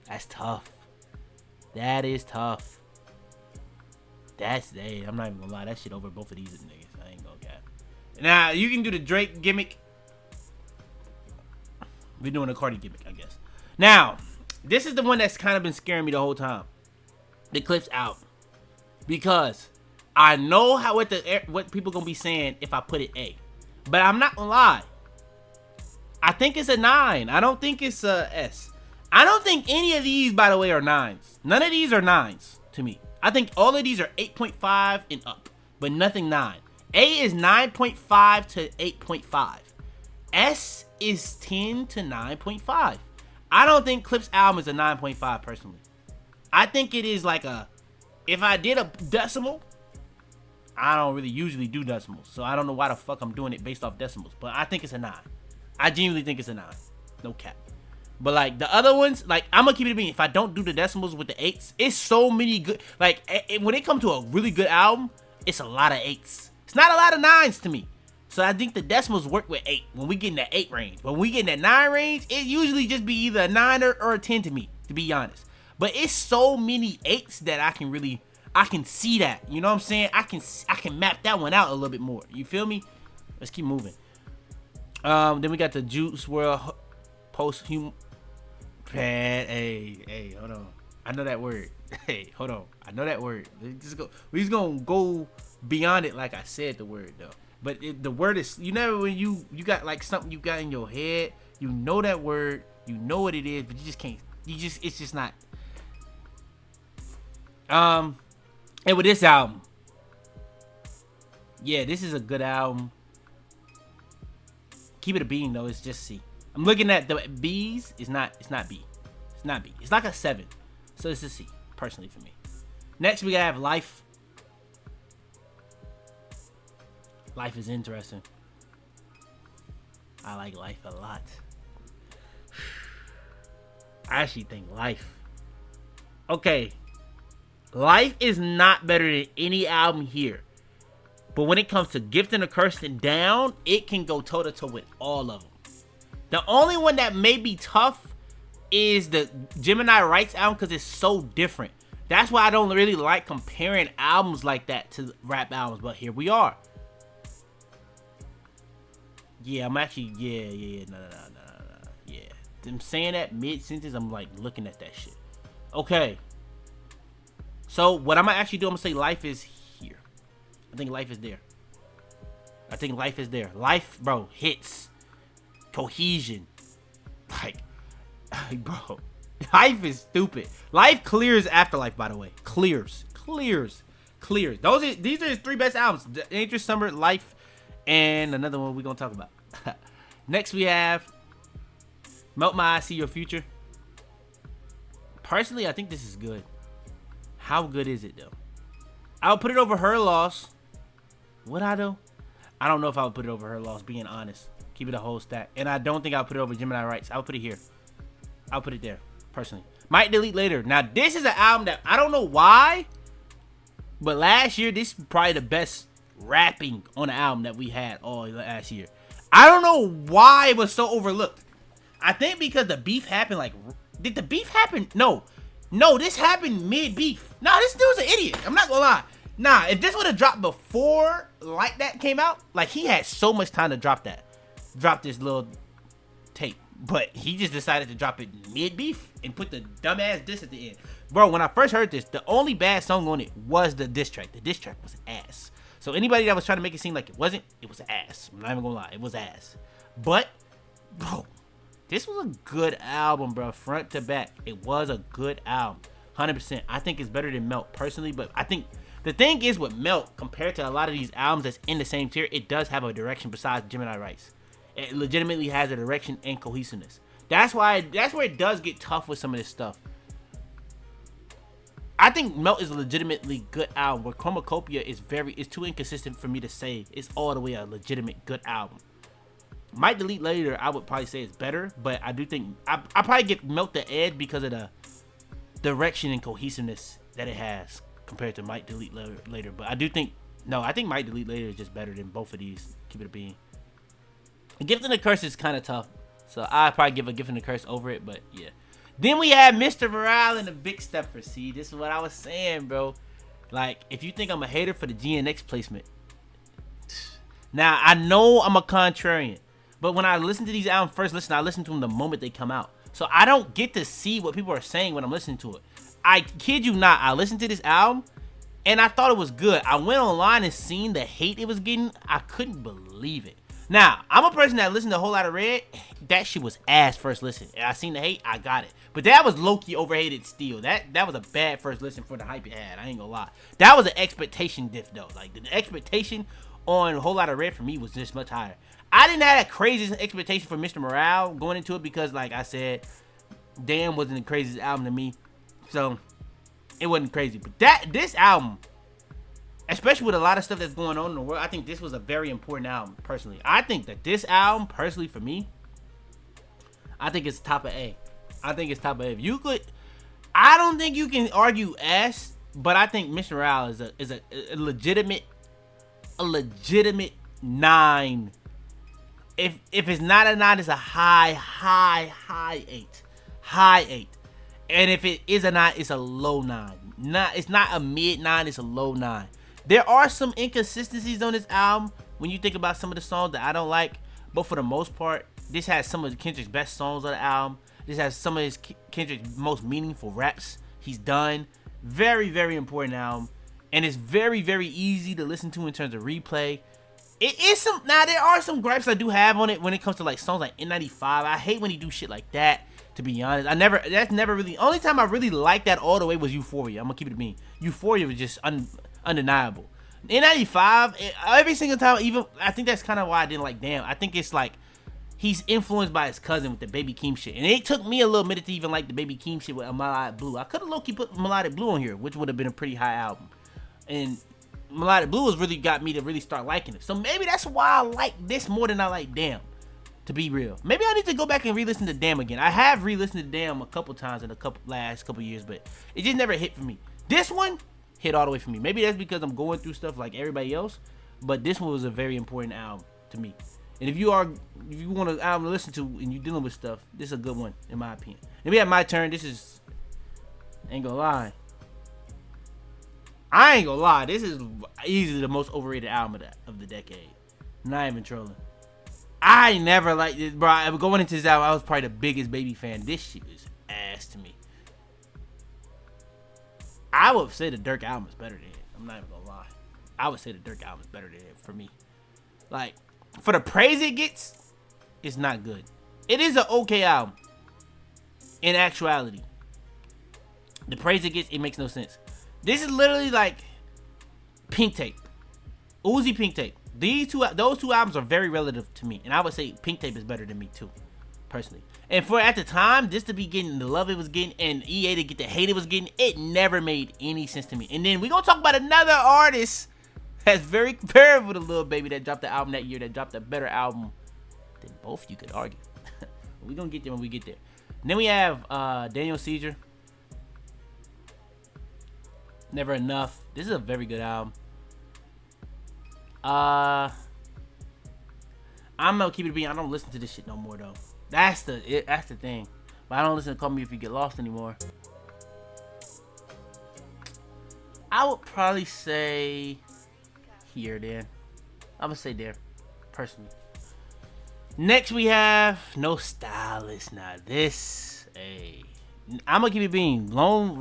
That's tough. That is tough. I'm not even gonna lie. That shit over both of these niggas. I ain't gonna cap. Now, you can do the Drake gimmick. We're doing a Carti gimmick, I guess. Now, this is the one that's kind of been scaring me the whole time. The Clipse out. Because I know what people gonna be saying if I put it A. But I'm not gonna lie. I think it's a 9. I don't think it's a S. I don't think any of these, by the way, are 9s. None of these are 9s to me. I think all of these are 8.5 and up, but nothing 9. A is 9.5 to 8.5. S is 10 to 9.5. I don't think Clipse album is a 9.5 personally. I think it is like if I did a decimal, I don't really usually do decimals, so I don't know why the fuck I'm doing it based off decimals, but I think it's a 9. I genuinely think it's a 9. No cap. But like the other ones, like I'm gonna keep it a bean. If I don't do the decimals with the 8s, it's so many good. Like when it comes to a really good album, it's a lot of 8s. It's not a lot of 9s to me. So I think the decimals work with 8 when we get in that 8 range. When we get in that 9 range, it usually just be either a 9 or a 10 to me, to be honest. But it's so many 8s that I can see that. You know what I'm saying? I can map that one out a little bit more. You feel me? Let's keep moving. Then we got the Juice WRLD post-human. Hey, hold on. I know that word. Hey, hold on. I know that word. We're just gonna go beyond it like I said the word though. But the word is, you know, when you got like something you got in your head, you know that word, you know what it is, but you just can't. It's just not. And with this album, yeah, this is a good album. Keep it a bean though. It's just C. I'm looking at the B's. It's not B. It's not B. It's like a 7. So it's a C, personally for me. Next we have Life. Life is interesting. I like Life a lot. I actually think Life. Okay. Life is not better than any album here. But when it comes to Gift and a Curse and Down, it can go toe to toe with all of them. The only one that may be tough is the Gemini Rights album because it's so different. That's why I don't really like comparing albums like that to rap albums. But here we are. Yeah, I'm actually, no. Yeah. I'm saying that mid-sentence, I'm like looking at that shit. Okay. So what I'm gonna actually do, I'm gonna say Life is here. I think Life is there. Life, bro, hits. Cohesion. Like, bro. Life is stupid. Life clears Afterlife, by the way. Clears. These are his 3 best albums. Dangerous Summer, Life, and another one we're gonna talk about. Next we have Melt My Eyes, See Your Future. Personally, I think this is good. How good is it though? I would put it over Her Loss. Would I though? I don't know if I would put it over Her Loss, being honest. Keep it a whole stack. And I don't think I'll put it over Gemini Rights. I'll put it here. I'll put it there, personally. Might Delete Later. Now, this is an album that I don't know why, but last year, this is probably the best rapping on the album that we had all last year. I don't know why it was so overlooked. I think because the beef happened, like, did the beef happen? No, this happened mid-beef. Nah, this dude's an idiot. I'm not gonna lie. Nah, if this would have dropped before Like That came out, like, he had so much time to drop this little tape. But he just decided to drop it mid-beef and put the dumbass diss at the end. Bro, when I first heard this, the only bad song on it was the diss track. The diss track was ass. So anybody that was trying to make it seem like it wasn't, it was ass. I'm not even gonna lie, it was ass. But, bro, this was a good album, bro, front to back. It was a good album, 100%. I think it's better than Melt, personally. But I think the thing is with Melt, compared to a lot of these albums that's in the same tier, it does have a direction besides Gemini Rights. It legitimately has a direction and cohesiveness. That's where it does get tough with some of this stuff. I think Melt is a legitimately good album, where Chromacopia is too inconsistent for me to say it's all the way a legitimate good album. Might Delete Later, I would probably say it's better, but I do think I probably give Melt the edge because of the direction and cohesiveness that it has compared to Might Delete Later. But I think Might Delete Later is just better than both of these. Keep it a bean. Gift and the Curse is kind of tough, so I'd probably give a Gift and the Curse over it, but yeah. Then we have Mr. Morale and the Big Stepper. See, this is what I was saying, bro. Like, if you think I'm a hater for the GNX placement. Now, I know I'm a contrarian, but when I listen to these albums I listen to them the moment they come out. So I don't get to see what people are saying when I'm listening to it. I kid you not, I listened to this album, and I thought it was good. I went online and seen the hate it was getting. I couldn't believe it. Now, I'm a person that listened to a whole lot of Red. That shit was ass first listen. I seen the hate, I got it. But that was low-key overhated still. That was a bad first listen for the hype it had. I ain't gonna lie. That was an expectation diff, though. Like, the expectation on a whole lot of Red for me was just much higher. I didn't have a crazy expectation for Mr. Morale going into it because, like I said, Damn wasn't the craziest album to me. So, it wasn't crazy. But this album, especially with a lot of stuff that's going on in the world, I think this was a very important album, personally. I think that this album, personally, for me, I think it's top of A. I think it's top of A. I don't think you can argue S, but I think Mr. Morale is a legitimate 9. If it's not a 9, it's a high 8. High 8. And if it is a 9, it's a low 9. It's not a mid 9, it's a low 9. There are some inconsistencies on this album when you think about some of the songs that I don't like, but for the most part, this has some of Kendrick's best songs on the album. This has some of Kendrick's most meaningful raps he's done. Very, very important album, and it's very, very easy to listen to in terms of replay. It is there are some gripes I do have on it when it comes to like songs like N95. I hate when he do shit like that, to be honest. That's never really, only time I really liked that all the way was Euphoria. I'm gonna keep it a bean. Euphoria was just undeniable. N95, every single time, even I think that's kind of why I didn't like Damn. I think it's like he's influenced by his cousin with the Baby Keem shit. And it took me a little minute to even like the Baby Keem shit with Melodic Blue. I could have low-key put Melodic Blue on here, which would have been a pretty high album. And Melodic Blue has really got me to really start liking it. So maybe that's why I like this more than I like Damn, to be real. Maybe I need to go back and re-listen to Damn again. I have re-listened to Damn a couple times in the last couple years, but it just never hit for me. This one hit all the way for me. Maybe that's because I'm going through stuff like everybody else, but this one was a very important album to me. And if you want an album to listen to and you're dealing with stuff, this is a good one, in my opinion. And we have My Turn. This is, ain't gonna lie. I ain't gonna lie. This is easily the most overrated album of the decade. Not even trolling. I never liked this, bro. Going into this album, I was probably the biggest Baby fan. This shit is ass to me. I would say the Dirk album is better than it. I'm not even gonna lie. I would say the Dirk album is better than it for me. Like, for the praise it gets, it's not good. It is an okay album. In actuality, the praise it gets, it makes no sense. This is literally like Pink Tape, Uzi Pink Tape. Those two albums are very relative to me, and I would say Pink Tape is better than me too, personally. And for at the time, just to be getting the love it was getting, and EA to get the hate it was getting, it never made any sense to me. And then we gonna talk about another artist that's very comparable to Lil Baby that dropped the album that year, that dropped a better album than both, you could argue. We gonna get there when we get there. And then we have Daniel Caesar, Never Enough. This is a very good album. I'm gonna keep it being. I don't listen to this shit no more though. That's the thing. But I don't listen to Call Me If You Get Lost anymore. I would probably say here then. I'm gonna say there, personally. Next we have No Stylist. Now this, I'm gonna keep it being. Lone,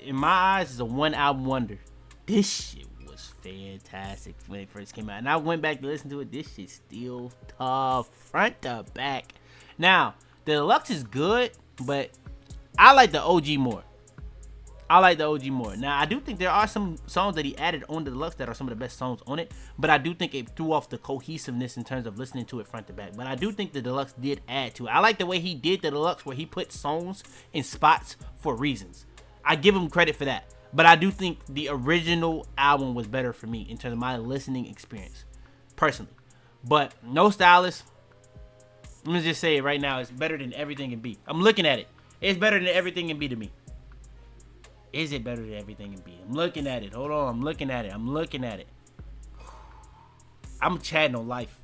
in my eyes, is a one album wonder. This shit was fantastic when it first came out, and I went back to listen to it. This shit's still tough, front to back. Now the deluxe is good, but I like the OG more. Now I do think there are some songs that he added on the deluxe that are some of the best songs on it, but I do think it threw off the cohesiveness in terms of listening to it front to back. But I do think the deluxe did add to it. I like the way he did the deluxe, where he put songs in spots for reasons. I give him credit for that. But I do think the original album was better for me in terms of my listening experience, personally. But No Stylist, let me just say it right now, it's better than Everything in B. I'm looking at it. It's better than Everything in B to me. Is it better than Everything in B? I'm looking at it. Hold on. I'm looking at it. I'm chatting on life.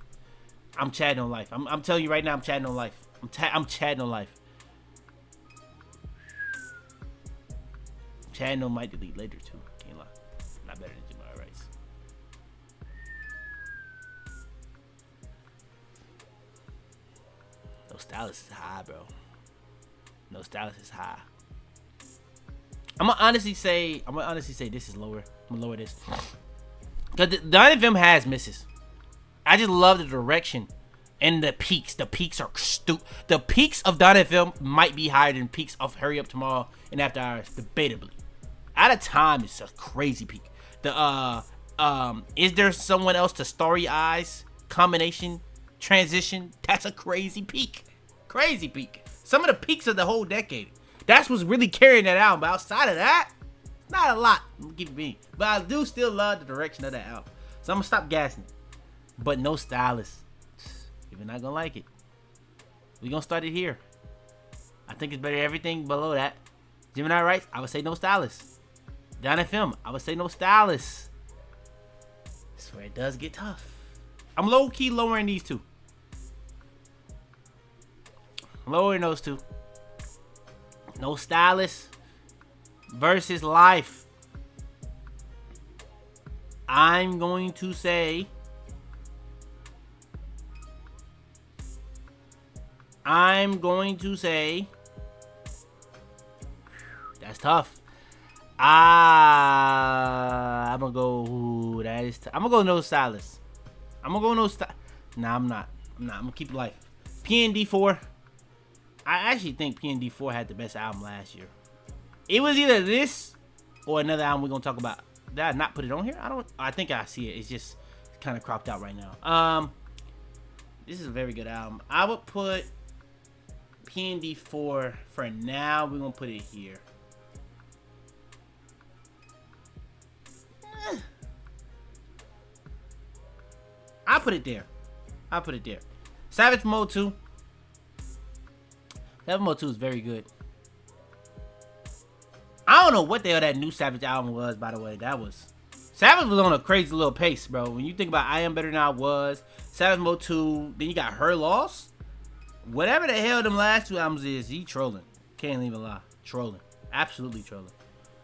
I'm telling you right now, I'm chatting on life. I'm chatting on life. Chatting on might delete later too. Can't lie. Not better than Jamal Rice. No Stylist is high, bro. No Stylist is high. I'm gonna honestly say this is lower. I'm gonna lower this. Cause the FM has misses. I just love the direction and the peaks. The peaks are stupid. The peaks of Don FM might be higher than peaks of Hurry Up Tomorrow and After Hours, debatably. At a time, it's a crazy peak. The Is There Someone Else to Starry Eyes combination transition? That's a crazy peak. Crazy peak. Some of the peaks of the whole decade. That's what's really carrying that album. But outside of that, not a lot. I'm gonna keep it being. But I do still love the direction of that album. So I'm gonna stop gassing it. But No Stylist. You're not gonna like it. We gonna start it here. I think it's better than everything below that. Gemini Rights, I would say No Stylist. Down FM, I would say No Stylist. That's where it does get tough. I'm low-key lowering these two. Lowering those two. No Stylist versus Life. I'm going to say that's tough. I'm gonna go. Ooh, that is. I'm gonna go No Stylist. I'm gonna go No Stylist. Nah, I'm not. I'm gonna keep Life. PND4. I actually think PND4 had the best album last year. It was either this or another album we're gonna talk about. Did I not put it on here? I think I see it. It's just kind of cropped out right now. This is a very good album. I would put PND 4 for now. We're gonna put it here. I'll put it there. I'll put it there. Savage Mode 2. Savage Mode 2 is very good. I don't know what the hell that new Savage album was, by the way. Savage was on a crazy little pace, bro. When you think about I Am Better Than I Was, Savage Mode 2, then you got Her Loss. Whatever the hell them last two albums is, he trolling. Can't even lie. Trolling. Absolutely trolling.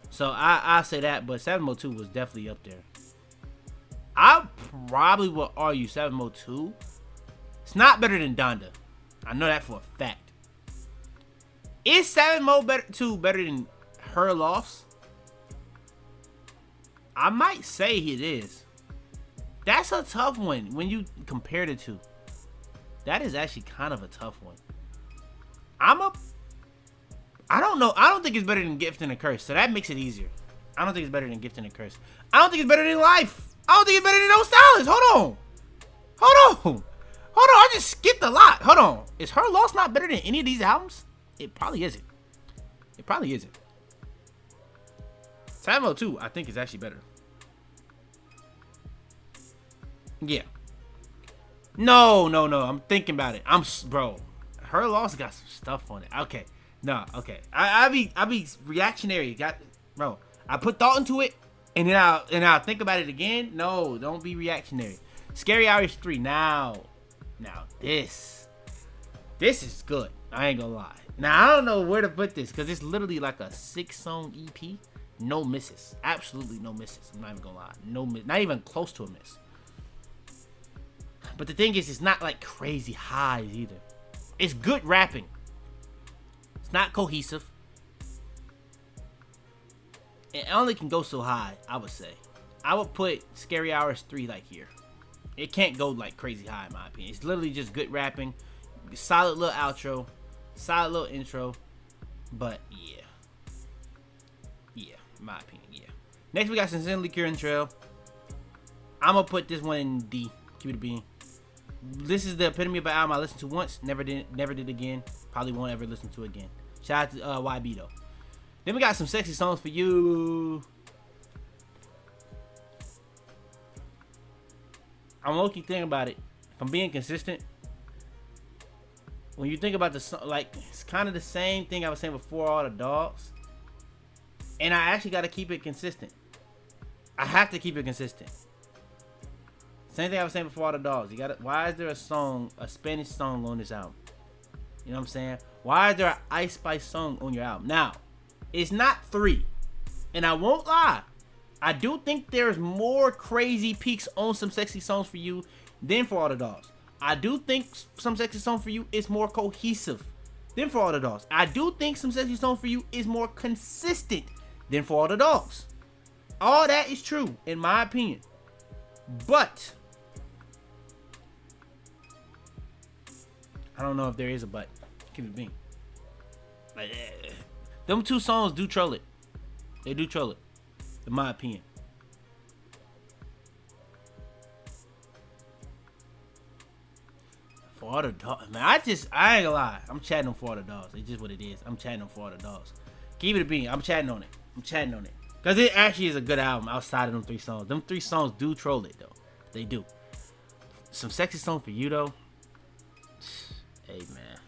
So I say that, but Savage Mode 2 was definitely up there. I probably would argue Savage Mode 2. It's not better than Donda. I know that for a fact. Is Savage Mode 2 better than Her Loss? I might say it is. That's a tough one when you compare the two. That is actually kind of a tough one. I don't know. I don't think it's better than Gift and a Curse, so that makes it easier. I don't think it's better than Gift and a Curse. I don't think it's better than Life. I don't think it's better than No Stylist. Hold on. I just skipped a lot. Hold on. Is Her Loss not better than any of these albums? It probably isn't. Savage Mode 2, I think, is actually better. Yeah. No. I'm thinking about it. Bro. Her Loss got some stuff on it. Okay. No. Okay. I be reactionary. Bro. I put thought into it, and then I'll think about it again. No, don't be reactionary. Scary Hours 3. Now this is good. I ain't gonna lie. Now I don't know where to put this because it's literally like a 6-song EP. No misses. Absolutely no misses. I'm not even gonna lie. Not even close to a miss. But the thing is, it's not like crazy highs either. It's good rapping. It's not cohesive. It only can go so high, I would say. I would put Scary Hours 3 like here. It can't go like crazy high in my opinion. It's literally just good rapping. Solid little outro. Solid little intro. But yeah. In my opinion, yeah. Next we got Sincerely Cure and Trail. I'm gonna put this one in D. Keep it a bean. This is the epitome of an album I listened to once, never did again. Probably won't ever listen to again. Shout out to YB though. Then we got Some Sexy Songs for You. I'm low-key thinking about it. If I'm being consistent, when you think about the song, like it's kind of the same thing I was saying before, All the Dogs. And I actually got to keep it consistent. I have to keep it consistent. Same thing I was saying before, All the Dogs. Why is there a Spanish song on this album? You know what I'm saying? Why is there an Ice Spice song on your album? Now, it's not 3. And I won't lie. I do think there's more crazy peaks on Some Sexy Songs for You than for All the Dogs. I do think Some Sexy Song for You is more cohesive than for All the Dogs. I do think Some Sexy Song for You is more consistent than for All the Dogs. All that is true, in my opinion. But I don't know if there is a but. Keep it being. Like, them two songs do troll it. They do troll it, in my opinion. For All the Dogs, man, I ain't gonna lie. I'm chatting on For All the Dogs. It's just what it is. I'm chatting on For All the Dogs. Keep it a bean. I'm chatting on it. Because it actually is a good album outside of them 3 songs. Them 3 songs do troll it, though. They do. Some Sexy Song for You, though. Hey, man.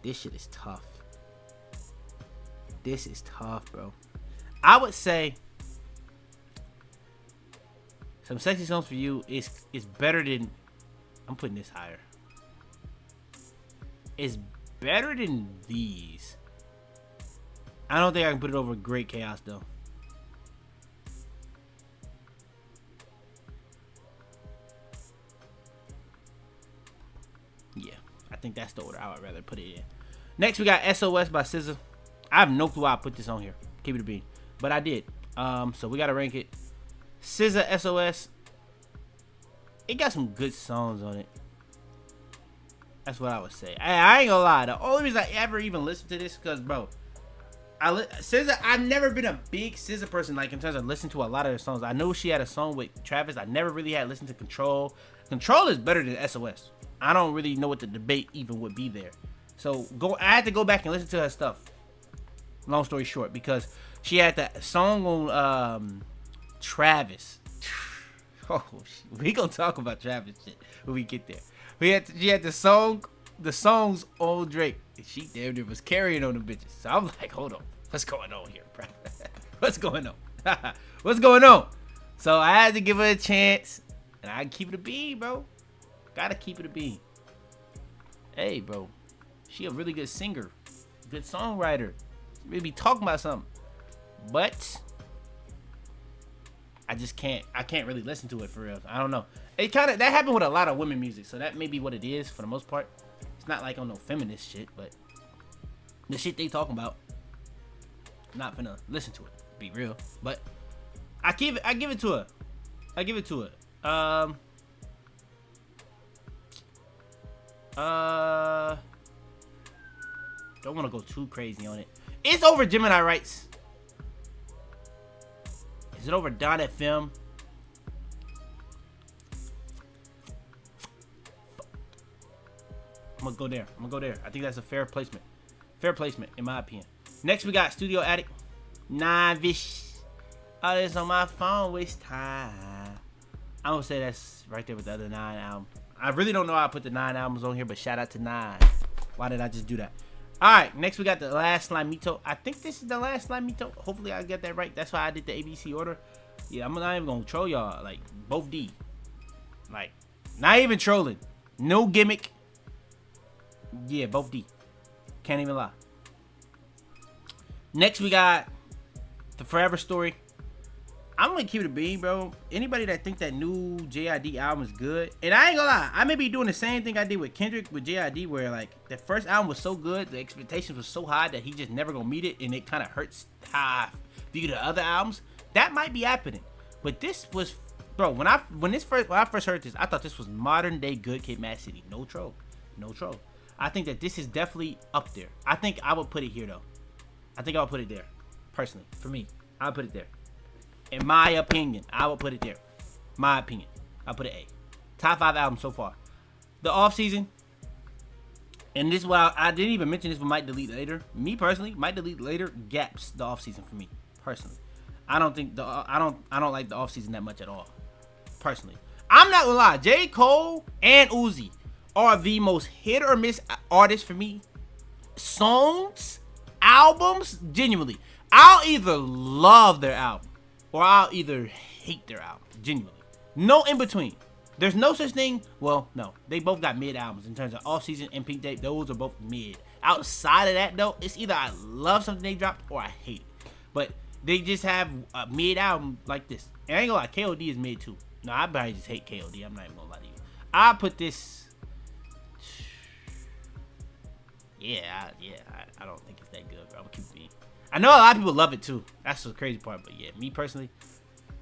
This shit is tough. This is tough, bro. I would say Some Sexy Songs for You is better than... I'm putting this higher. It's better than these. I don't think I can put it over Great Chaos, though. Yeah, I think that's the order I would rather put it in. Next, we got SOS by SZA. I have no clue why I put this on here. Keep it a bean. But I did. So we got to rank it. SZA SOS. It got some good songs on it. That's what I would say. I ain't gonna lie. The only reason I ever even listened to this is because, bro, SZA, I've never been a big SZA person, like in terms of listening to a lot of her songs. I know she had a song with Travis. I never really had listened to Control. Control is better than SOS. I don't really know what the debate even would be there. So I had to go back and listen to her stuff. Long story short, because she had that song on Travis. Oh, we gonna talk about Travis shit when we get there. She had the songs on Drake. And she damn near was carrying on the bitches. So I'm like, hold on. What's going on here, bro? What's going on? What's going on? So I had to give her a chance. And I keep it a bean, bro. Gotta keep it a bean. Hey, bro. She a really good singer. Good songwriter. Really be talking about something. But I can't really listen to it for real. I don't know. That happened with a lot of women music. So that may be what it is for the most part. It's not like on no feminist shit, but the shit they talking about, not finna listen to it. Be real. But I give it to her. I give it to her. Don't want to go too crazy on it. It's over Gemini Rights. Is it over Donda Film? I'm gonna go there. I think that's a fair placement. Fair placement, in my opinion. Next, we got Studio Addict. 9-ish. All this on my phone, waste time. I'm gonna say that's right there with the other 9 albums. I really don't know how I put the 9 albums on here, but shout out to 9. Why did I just do that? Alright, next we got the last Slimito. I think this is the last Slimito. Hopefully I get that right. That's why I did the ABC order. Yeah, I'm not even gonna troll y'all. Like, both D. Like, not even trolling. No gimmick. Yeah, both D. Can't even lie. Next we got the Forever Story. I'm gonna keep it a bean, bro. Anybody that think that new JID album is good, and I ain't gonna lie, I may be doing the same thing I did with Kendrick with JID, where like the first album was so good, the expectations were so high that he just never gonna meet it, and it kind of hurts how I view the other albums. That might be happening, but this was, bro. When I first heard this, I thought this was modern day Good Kid, Mad City. No troll, no troll. I think that this is definitely up there. I think I would put it here though. I think I'll put it there, personally. For me, I'll put it there. In my opinion, I would put it there. My opinion, I'll put it A. Top 5 albums so far. The off season, and this is why I didn't even mention this, but might delete later. Me personally, might delete later. Gaps the off season for me personally. I don't like the off season that much at all. Personally, I'm not gonna lie. J. Cole and Uzi are the most hit or miss artists for me. Songs, albums, genuinely. I'll either love their album or I'll either hate their album. Genuinely. No in between. There's no such thing. Well, no. They both got mid albums in terms of Off Season and Pink Tape. Those are both mid. Outside of that, though, it's either I love something they dropped or I hate it. But they just have a mid album like this. And I ain't gonna lie, KOD is mid too. No, I probably just hate KOD. I'm not even gonna lie to you. I put this. I don't think it's that good, bro. I'm gonna keep it being. I know a lot of people love it too. That's the crazy part. But yeah, me personally,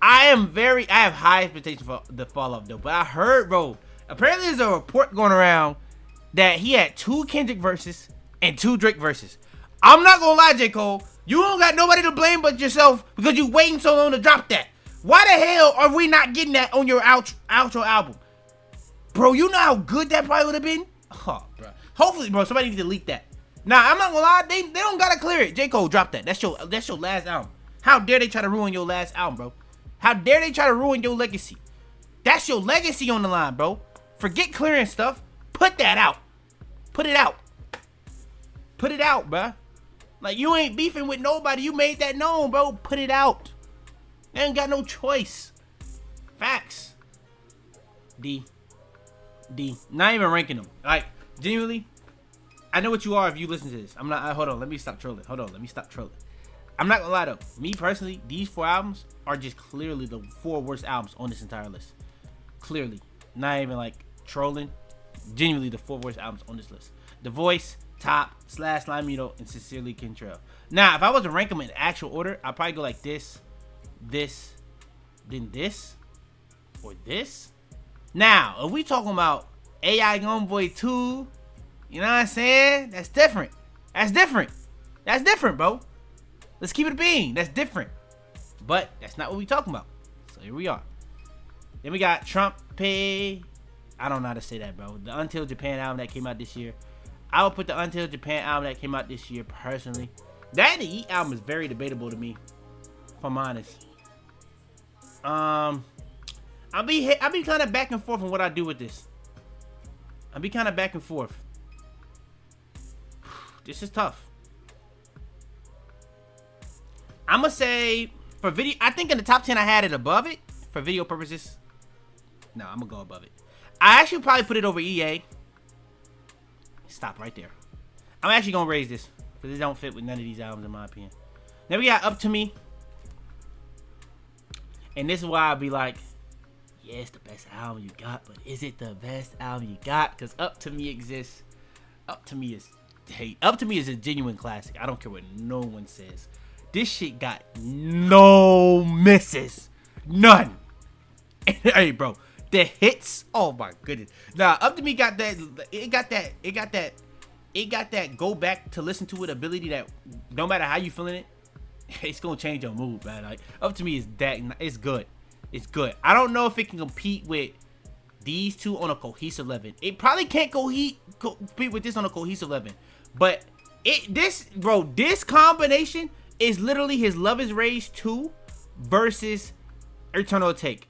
I have high expectations for the Fall Off though. But I heard, bro, apparently there's a report going around that he had 2 Kendrick verses and 2 Drake verses. I'm not gonna lie, J. Cole. You don't got nobody to blame but yourself because you waiting so long to drop that. Why the hell are we not getting that on your outro album? Bro, you know how good that probably would have been? Oh, bro. Hopefully, bro, somebody need to delete that. Nah, I'm not gonna lie, they don't gotta clear it. J. Cole, drop that. That's your last album. How dare they try to ruin your last album, bro? How dare they try to ruin your legacy? That's your legacy on the line, bro. Forget clearing stuff. Put that out. Put it out. Put it out, bro. Like, you ain't beefing with nobody. You made that known, bro. Put it out. They ain't got no choice. Facts. D. Not even ranking them. Like, genuinely, I know what you are if you listen to this. I'm not. Hold on. Let me stop trolling. I'm not gonna lie though. Me personally, these 4 albums are just clearly the 4 worst albums on this entire list. Clearly, not even like trolling. Genuinely, the 4 worst albums on this list. The Voice, Top, Slash Limito, and Sincerely Kentrell. Now, if I was to rank them in actual order, I'd probably go like this, then this, or this. Now, if we talking about AI Youngboy 2, you know what I'm saying? That's different. That's different, bro. Let's keep it a bean. That's different. But that's not what we talking about. So here we are. Then we got Trump Pay. I don't know how to say that, bro. The Until Japan album that came out this year. I would put the Until Japan album that came out this year personally. That and the Yeat album is very debatable to me, if I'm honest. I'll be kind of back and forth on what I do with this. I'll be kind of back and forth. This is tough. I'm gonna say for video, I think in the top 10 I had it above it for video purposes. No, I'm gonna go above it. I actually probably put it over EA. Stop right there. I'm actually gonna raise this because it don't fit with none of these albums in my opinion. Then we got Up To Me, and this is why I'll be like, yeah, it's the best album you got, but is it the best album you got? Because Up To Me exists. Up To Me is, hey, Up To Me is a genuine classic. I don't care what no one says. This shit got no misses. None. Hey, bro. The hits. Oh my goodness. Nah, Up To Me got that. It got that go back to listen to it ability that no matter how you feeling it, it's gonna change your mood, man. Like Up To Me is that. It's good. It's good. I don't know if it can compete with these two on a cohesive level. It probably can't compete with this on a cohesive level. But this combination is literally his Love Is Rage 2 versus Eternal Atake.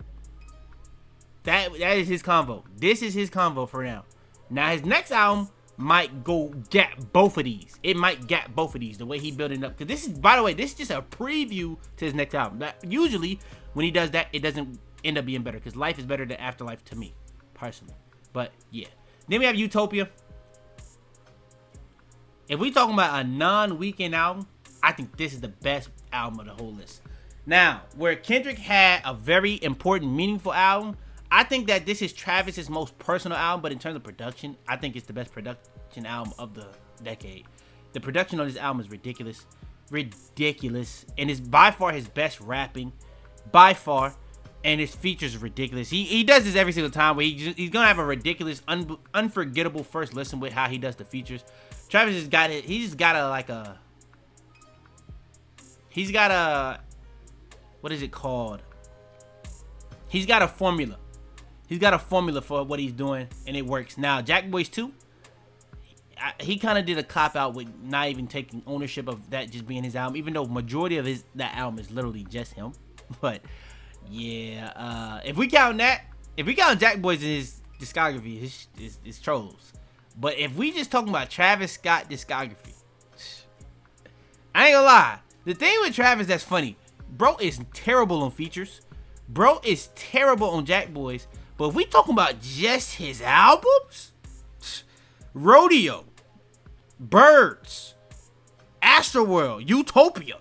That is his combo. This is his combo for now. Now his next album might go gap both of these. It might gap both of these the way he building up. Cause this is, by the way, this is just a preview to his next album. That usually when he does that, it doesn't end up being better. Cause Life is better than Afterlife to me, personally. But yeah. Then we have Utopia. If we talking about a non-Weeknd album, I think this is the best album of the whole list. Now, where Kendrick had a very important, meaningful album, I think that this is Travis's most personal album, but in terms of production, I think it's the best production album of the decade. The production on this album is ridiculous. Ridiculous. And it's by far his best rapping. By far. And his features are ridiculous. He does this every single time where he's going to have a ridiculous, unforgettable first listen with how he does the features. Travis has got it. He's got a, what is it called? He's got a formula. He's got a formula for what he's doing, and it works. Now, Jack Boys 2, he kind of did a cop-out with not even taking ownership of that just being his album, even though majority of that album is literally just him. But, yeah, if we count Jack Boys in his discography, it's trolls. But if we just talking about Travis Scott discography, I ain't gonna lie. The thing with Travis that's funny, bro is terrible on features. Bro is terrible on Jack Boys. But if we talking about just his albums, Rodeo, Birds, Astroworld, Utopia.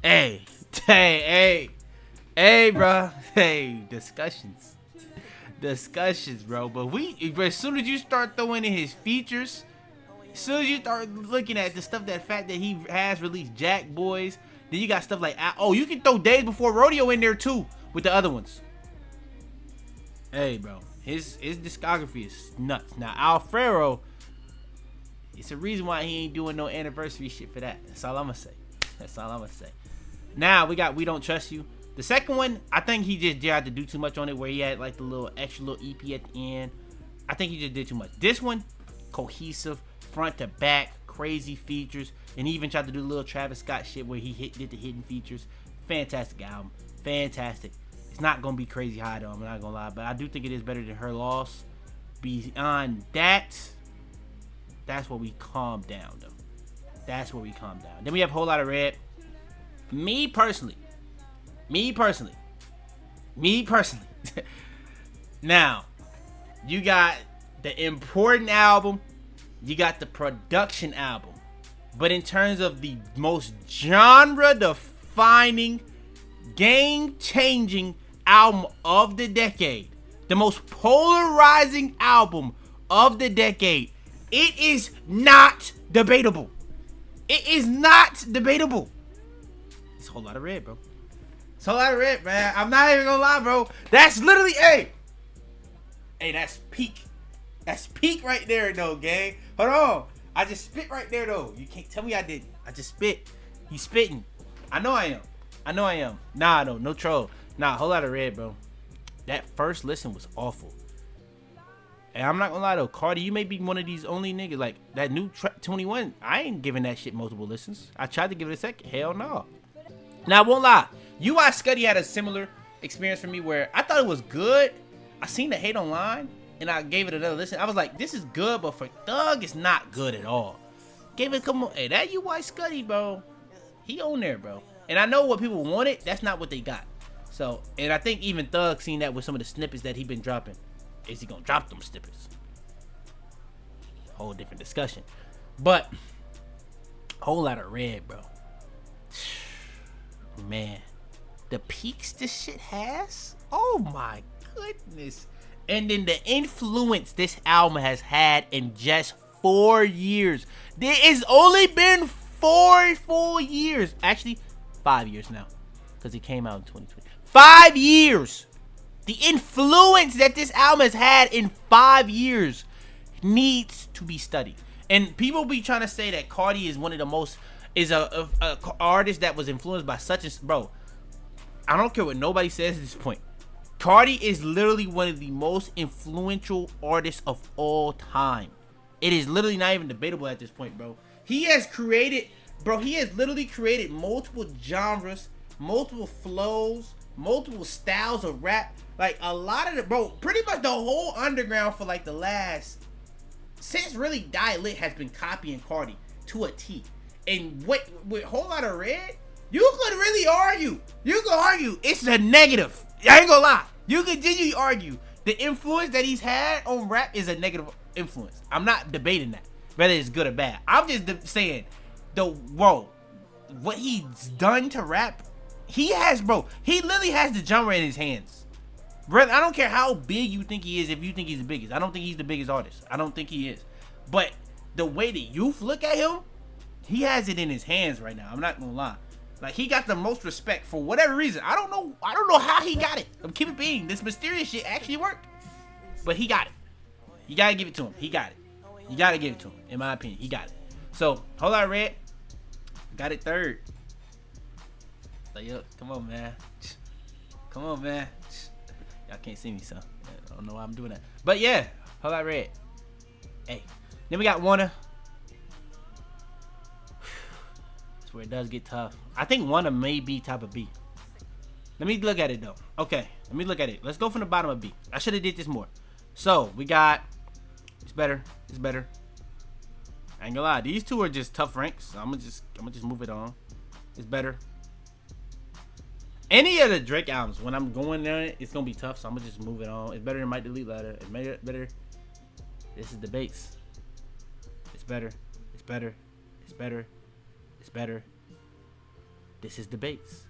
Hey, bro. Hey, discussions, bro. But as soon as you start throwing in his features, as soon as you start looking at the stuff, that fact that he has released Jack Boys, then you got stuff like, oh, you can throw Days Before Rodeo in there too with the other ones. Hey, bro, his discography is nuts. Now, Alfredo, it's a reason why he ain't doing no anniversary shit for that. That's all I'm gonna say. Now, we got We Don't Trust You. The second one, I think he just tried to do too much on it, where he had like the little extra little EP at the end. I think he just did too much. This one, cohesive, front to back, crazy features, and he even tried to do a little Travis Scott shit where he did the hidden features. Fantastic album. Fantastic. It's not going to be crazy high though, I'm not going to lie. But I do think it is better than Her Loss. Beyond that, that's where we calm down though. That's where we calm down. Then we have Whole Lotta Red. Me personally. Now, you got the important album. You got the production album. But in terms of the most genre-defining, game-changing album of the decade, the most polarizing album of the decade, it is not debatable. It's a Whole Lotta Red, bro. It's a Whole Lotta Red, man. I'm not even gonna lie, bro. That's literally, hey, that's peak. That's peak right there, though, gang. Hold on. I just spit right there, though. You can't tell me I didn't. I just spit. He's spitting. I know I am. I know I am. Nah, no troll. Nah, whole lot of red, bro. That first listen was awful. And I'm not gonna lie though, Carti, you may be one of these only niggas. Like, that new 21, I ain't giving that shit multiple listens. I tried to give it a second. Hell no. Now, I won't lie. UI Scuddy had a similar experience for me where I thought it was good. I seen the hate online, and I gave it another listen. I was like, this is good, but for Thug, it's not good at all. Gave it, come on. Hey, that UI Scuddy, bro. He on there, bro. And I know what people wanted. That's not what they got. So, and I think even Thug seen that with some of the snippets that he been dropping. Is he gonna drop them snippets? Whole different discussion. But whole lot of red, bro. Man, the peaks this shit has. Oh my goodness. And then the influence this album has had in just 4 years. There has only been 4 full years. Actually, 5 years now, because it came out in 2020. 5 years. The influence that this album has had in 5 years needs to be studied. And people be trying to say that Carti is one of the most, is a artist that was influenced by such as, bro. I don't care what nobody says at this point. Carti is literally one of the most influential artists of all time. It is literally not even debatable at this point, bro. He has created, bro, he has literally created multiple genres, multiple flows, multiple styles of rap. Like, a lot of the, bro, pretty much the whole underground for like the last, since really Die Lit has been copying Carti to a T. And with whole lot of red, you could really argue. You could argue it's a negative. I ain't gonna lie. You could genuinely argue the influence that he's had on rap is a negative influence. I'm not debating that, whether it's good or bad. I'm just saying, what he's done to rap, he literally has the genre in his hands. Brother, I don't care how big you think he is, if you think he's the biggest. I don't think he's the biggest artist. I don't think he is. But the way the youth look at him, he has it in his hands right now. I'm not gonna lie. Like, he got the most respect for whatever reason. I don't know how he got it. I'm keep it being. This mysterious shit actually worked. But he got it. You gotta give it to him. He got it. You gotta give it to him. In my opinion, he got it. So, whole lot of red. Got it third. Like, yo, come on, man. Come on, man. Y'all can't see me, so I don't know why I'm doing that. But yeah, whole lot of red. Hey. Then we got Wanna. That's where it does get tough. I think Wanna may be top of B. Let me look at it though. Okay, let me look at it. Let's go from the bottom of B. I should have did this more. So we got, it's better. It's better. I ain't gonna lie. These two are just tough ranks. So I'm gonna just move it on. It's better. Any of the Drake albums, when I'm going there, it's gonna be tough. So I'm gonna just move it on. It's better than My Delete Letter. It's better. This is Debates. It's better. It's better. It's better. It's better. This is Debates.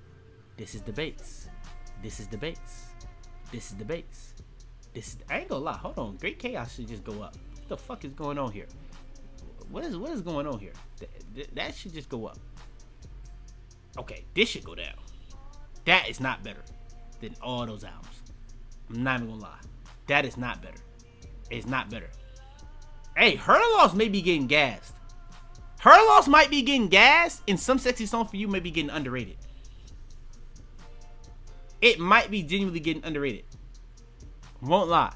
This is Debates. This is Debates. This is Debates. This is. I ain't gonna lie. Hold on. Great Chaos should just go up. What the fuck is going on here? What is going on here? That should just go up. Okay, this should go down. That is not better than all those albums. I'm not even gonna lie. That is not better. It's not better. Hey, Her Loss may be getting gassed. Her Loss might be getting gassed, and Some Sexy Song For You may be getting underrated. It might be genuinely getting underrated. Won't lie.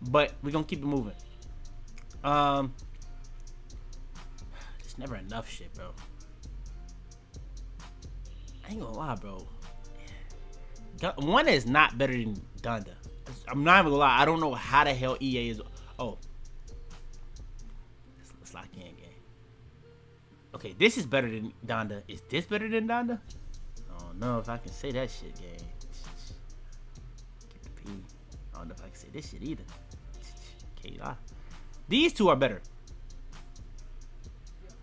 But we're gonna keep it moving. There's never enough shit, bro. I ain't gonna lie, bro. One is not better than Donda. I'm not even gonna lie. I don't know how the hell EA is. Oh. Let's lock in, gang. Okay, this is better than Donda. Is this better than Donda? I don't know if I can say that shit, gang. Get the P. I don't know if I can say this shit either. Can't lie. These two are better.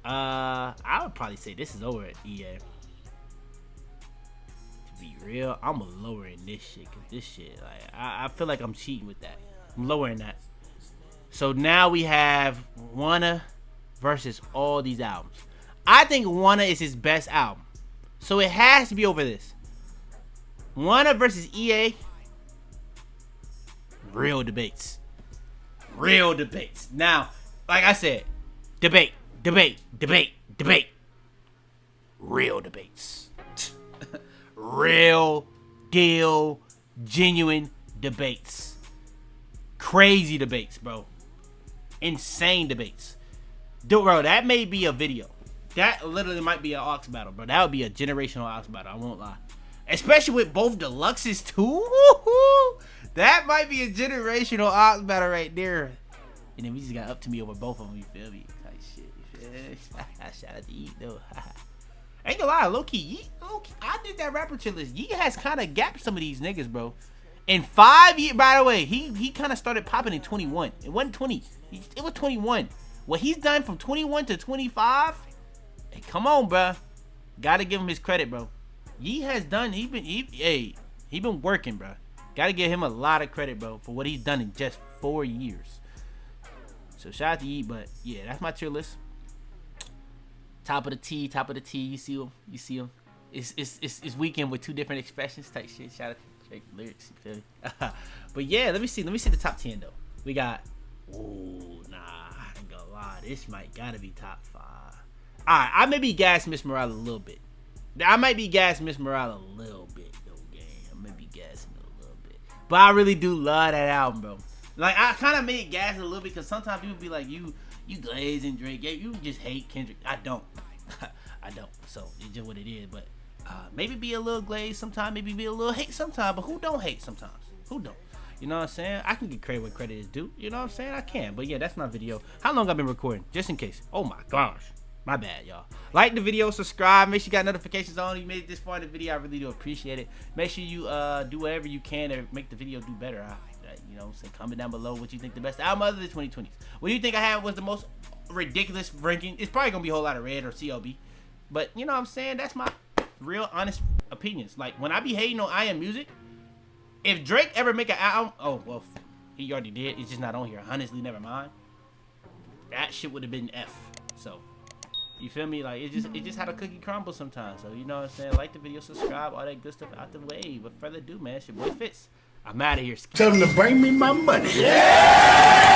I would probably say this is over at EA. Be real, I'm lowering this shit, cause this shit, like, I feel like I'm cheating with that. I'm lowering that. So now we have Wanna versus all these albums. I think Wanna is his best album, so it has to be over this. Wanna versus EA. Real debates. Real debates. Now, like I said, debate. real debates. Real deal, genuine debates. Crazy debates, bro. Insane debates. Dude, bro, that may be a video. That literally might be an aux battle, bro. That would be a generational aux battle. I won't lie. Especially with both deluxes, too. That might be a generational aux battle right there. And then we just got up to me over both of them, you feel me? Like, shit, you feel me? Shout out to Yeat, though. Ain't gonna lie, low-key, I did that rapper chill list. Yeat has kind of gapped some of these niggas, bro. In 5 years, by the way, he kind of started popping in 21. It wasn't 20. It was 21. What he's done from 21 to 25, hey, come on, bro. Gotta give him his credit, bro. Yeat has done, he been working, bro. Gotta give him a lot of credit, bro, for what he's done in just 4 years. So shout out to Yeat, but yeah, that's my tier list. Top of the T, you see him. It's Weeknd with 2 different expressions type shit. Shout out to Drake lyrics, you feel me? But yeah, let me see the top 10 though. We got, ooh, nah, I ain't gonna lie, this might gotta be top 5. Alright, I may be gas Miss Morale a little bit. I might be gas Miss Morale a little bit though, gang. I might be gassing it a little bit. But I really do love that album, bro. Like, I kind of made gas a little bit because sometimes people be like, you Glaze and Drake, you just hate Kendrick. I don't. I don't. So, it's just what it is. But maybe be a little Glaze sometimes, maybe be a little hate sometimes. But who don't hate sometimes? Who don't? You know what I'm saying? I can get credit where credit is due. You know what I'm saying? I can. But yeah, that's my video. How long I've been recording? Just in case. Oh my gosh. My bad, y'all. Like the video, subscribe. Make sure you got notifications on. You made it this far in the video. I really do appreciate it. Make sure you do whatever you can to make the video do better. You know, say comment down below what you think the best album of the 2020s. What do you think I had was the most ridiculous ranking? It's probably gonna be a whole lot of Red or CLB, but you know what I'm saying? That's my real honest opinions. Like when I be hating on I Am Music, if Drake ever make an album, oh well, he already did. It's just not on here. Honestly, never mind. That shit would have been F. So you feel me? Like it just how the cookie crumbles sometimes. So you know what I'm saying? Like the video, subscribe, all that good stuff out the way. Without further ado, man, it's your boy Fitz. I'm out of here. Tell them to bring me my money. Yeah!